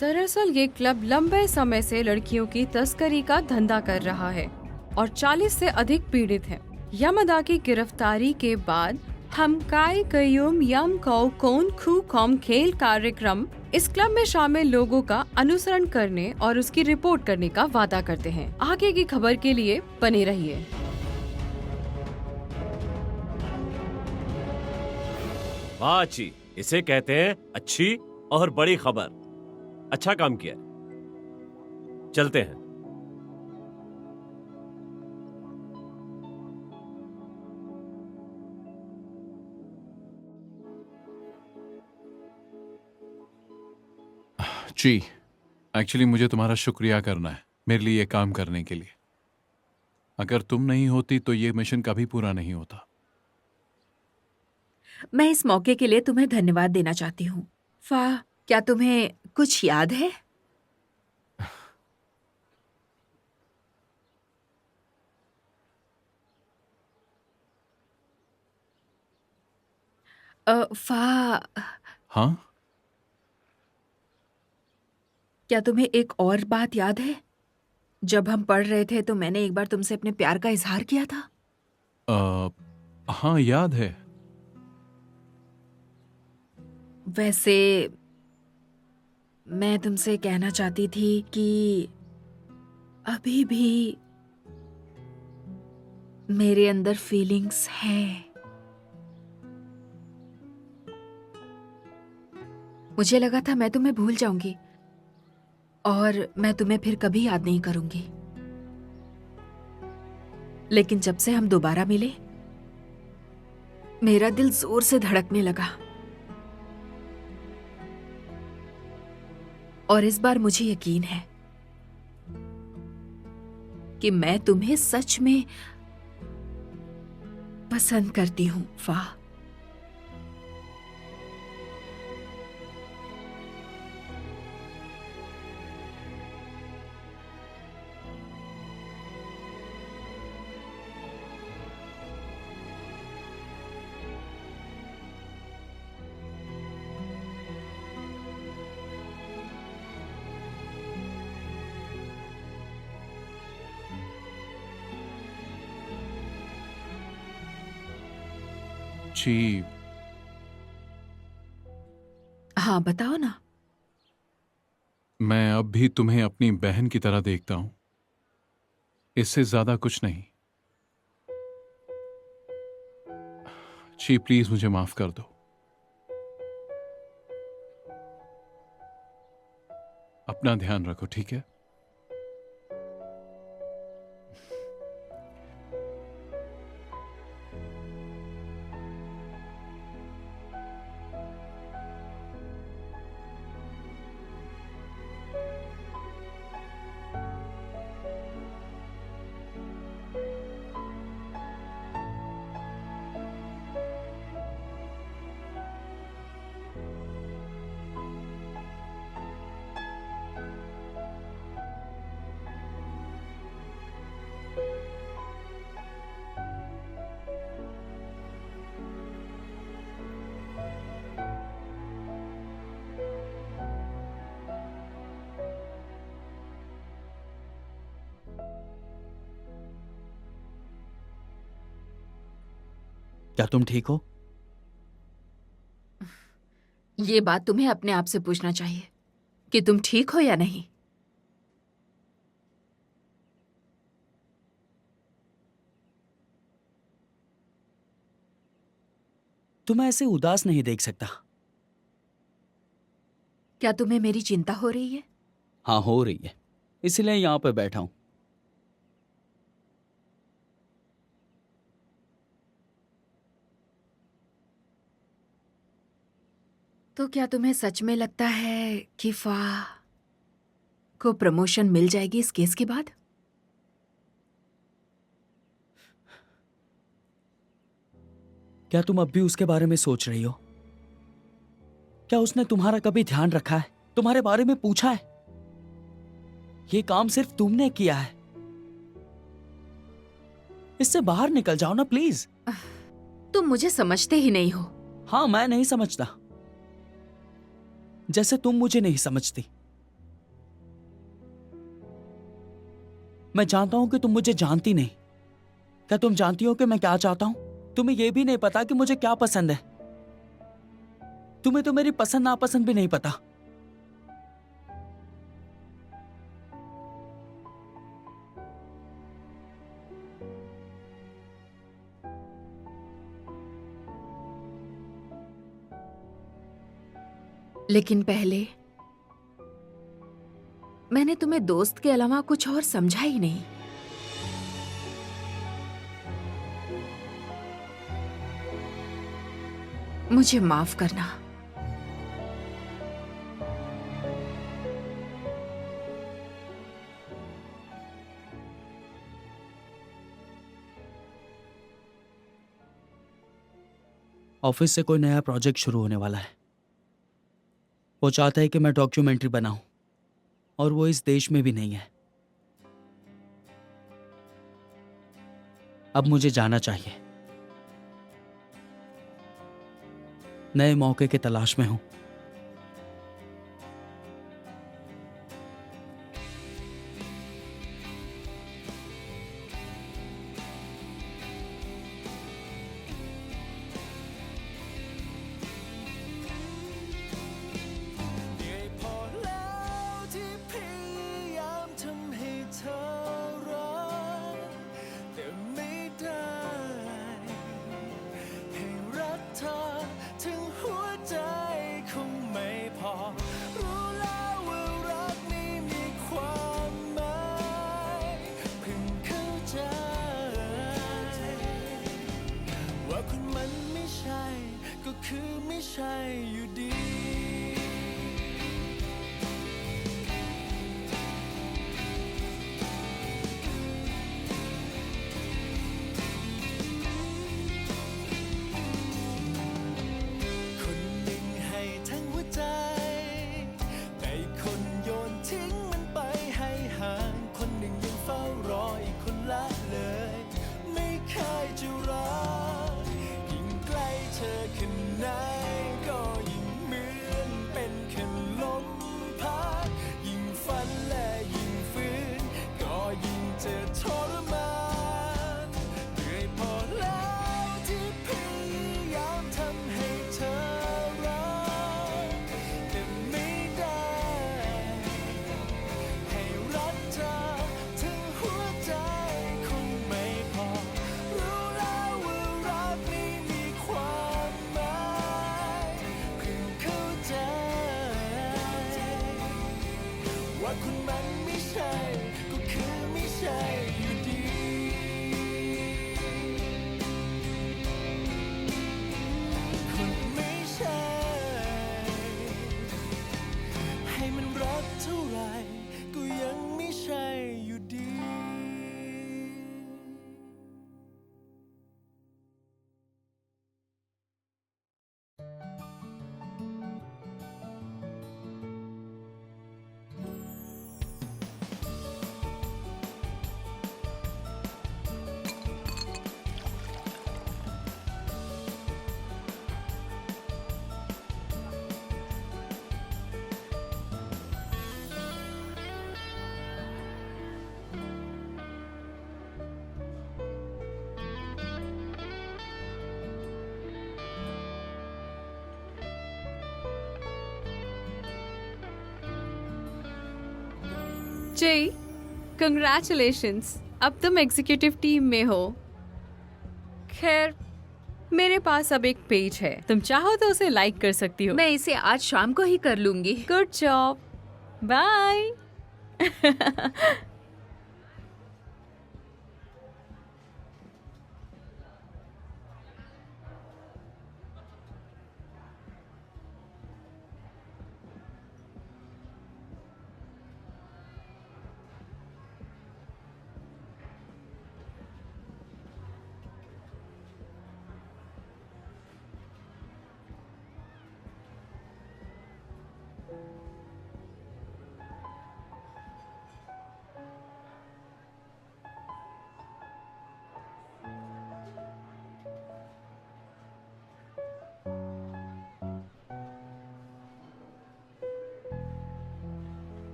B: दरअसल ये क्लब लंबे समय से लड़कियों की तस्करी का धंधा कर रहा है और 40 से अधिक पीड़ित हैं। यामादा की गिरफ्तारी के बाद हम काई कयूम यम कौ कोन खू कॉम खेल कार्यक्रम इस क्लब में शामिल लोगों का अनुसरण करने और उसकी रिपोर्ट करने का वादा करते हैं। आगे की खबर के लिए बने रहिए।
A: वाह अच्छी, इसे कहते हैं अच्छी और बड़ी खबर। अच्छा काम किया। चलते हैं।
E: जी, एक्चुअली मुझे तुम्हारा शुक्रिया करना है मेरे लिए ये काम करने के लिए। अगर तुम नहीं होती तो ये मिशन कभी पूरा नहीं होता।
F: मैं इस मौके के लिए तुम्हें धन्यवाद देना चाहती हूँ। फा, क्या तुम्हें कुछ याद है? फा,
E: हाँ?
F: क्या तुम्हें एक और बात याद है? जब हम पढ़ रहे थे तो मैंने एक बार तुमसे अपने प्यार का इजहार किया था।
E: हाँ याद है।
F: वैसे मैं तुमसे कहना चाहती थी कि अभी भी मेरे अंदर फीलिंग्स हैं। मुझे लगा था मैं तुम्हें भूल जाऊंगी और मैं तुम्हें फिर कभी याद नहीं करूंगी, लेकिन जब से हम दोबारा मिले मेरा दिल जोर से धड़कने लगा और इस बार मुझे यकीन है कि मैं तुम्हें सच में पसंद करती हूँ। वाह,
E: जी
F: हाँ बताओ ना।
E: मैं अब भी तुम्हें अपनी बहन की तरह देखता हूं, इससे ज्यादा कुछ नहीं। जी प्लीज मुझे माफ कर दो। अपना ध्यान रखो, ठीक है?
G: क्या तुम ठीक हो?
F: ये बात तुम्हें अपने आप से पूछना चाहिए कि तुम ठीक हो या नहीं।
G: तुम्हें ऐसे उदास नहीं देख सकता।
F: क्या तुम्हें मेरी चिंता हो रही है?
G: हाँ हो रही है, इसलिए यहाँ पे बैठा हूं।
F: तो क्या तुम्हें सच में लगता है कि फाह को प्रमोशन मिल जाएगी इस केस के बाद?
G: क्या तुम अब भी उसके बारे में सोच रही हो? क्या उसने तुम्हारा कभी ध्यान रखा है, तुम्हारे बारे में पूछा है? ये काम सिर्फ तुमने किया है। इससे बाहर निकल जाओ ना प्लीज।
F: तुम मुझे समझते ही नहीं हो।
G: हाँ मैं नहीं समझता, जैसे तुम मुझे नहीं समझती। मैं जानता हूं कि तुम मुझे जानती नहीं। क्या तुम जानती हो कि मैं क्या चाहता हूं? तुम्हें यह भी नहीं पता कि मुझे क्या पसंद है। तुम्हें तो मेरी पसंद नापसंद भी नहीं पता।
F: लेकिन पहले मैंने तुम्हें दोस्त के अलावा कुछ और समझा ही नहीं। मुझे माफ करना।
G: ऑफिस से कोई नया प्रोजेक्ट शुरू होने वाला है। वो चाहता है कि मैं डॉक्यूमेंट्री बनाऊं, और वो इस देश में भी नहीं है। अब मुझे जाना चाहिए। नए मौके की तलाश में हूं।
J: ไม่ใช่อยู่ดีคนหนึ่งให้ทั้งหัวใจแต่อีกคนโยนทิ้งมันไปให้ห่างคนหนึ่งยังเฝ้ารออีกคนละเลยไม่เคยจะรักยิ่งใกล้เธอแค่ไหนก็ยิ่งเหมือนเป็นแค่ลมพัดยิ่งฝันและยิ่งฝืนก็ยิ่งจะทรมานเหนื่อยพอแล้วที่พยายามทำให้เธอรักแต่ไม่ได้ให้รักเธอทั้งหัวใจคงไม่พอรู้แล้วว่ารักนี้มีความหมายเพิ่งเข้าใจว่าคุณมันไม่ใช่ก็คือไม่ใช่อยู่ดีคนไม่ใช่ให้มันรักเท่าไหร่ก็ยังไม่ใช่อยู่ดี
B: जय, कंग्रेचुलेशंस, अब तुम एग्जीक्यूटिव टीम में हो। खैर, मेरे पास अब एक पेज है, तुम चाहो तो उसे लाइक कर सकती हो।
F: मैं इसे आज शाम को ही कर लूंगी।
B: Good job, bye.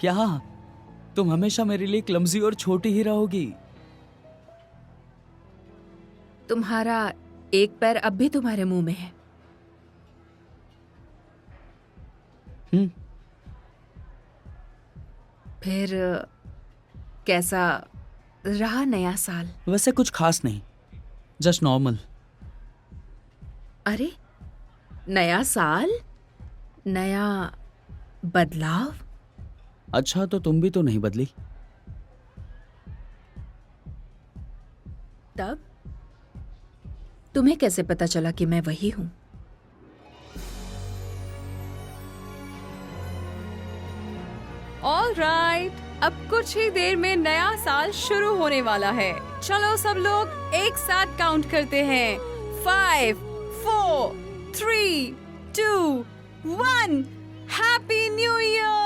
G: क्या तुम हमेशा मेरे लिए क्लमजी और छोटी ही रहोगी?
F: तुम्हारा एक पैर अब भी तुम्हारे मुंह में है। फिर कैसा रहा नया साल?
G: वैसे कुछ खास नहीं, जस्ट नॉर्मल।
F: अरे, नया साल, नया बदलाव।
G: अच्छा, तो तुम भी तो नहीं बदली।
F: तब तुम्हें कैसे पता चला कि मैं वही हूं?
B: ऑलराइट, अब कुछ ही देर में नया साल शुरू होने वाला है। चलो सब लोग एक साथ काउंट करते हैं। 5, 4, 3, 2, 1। Happy new year!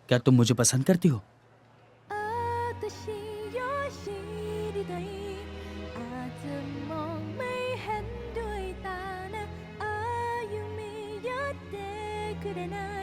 G: क्या तुम मुझे पसंद करती हो?
H: 그래 나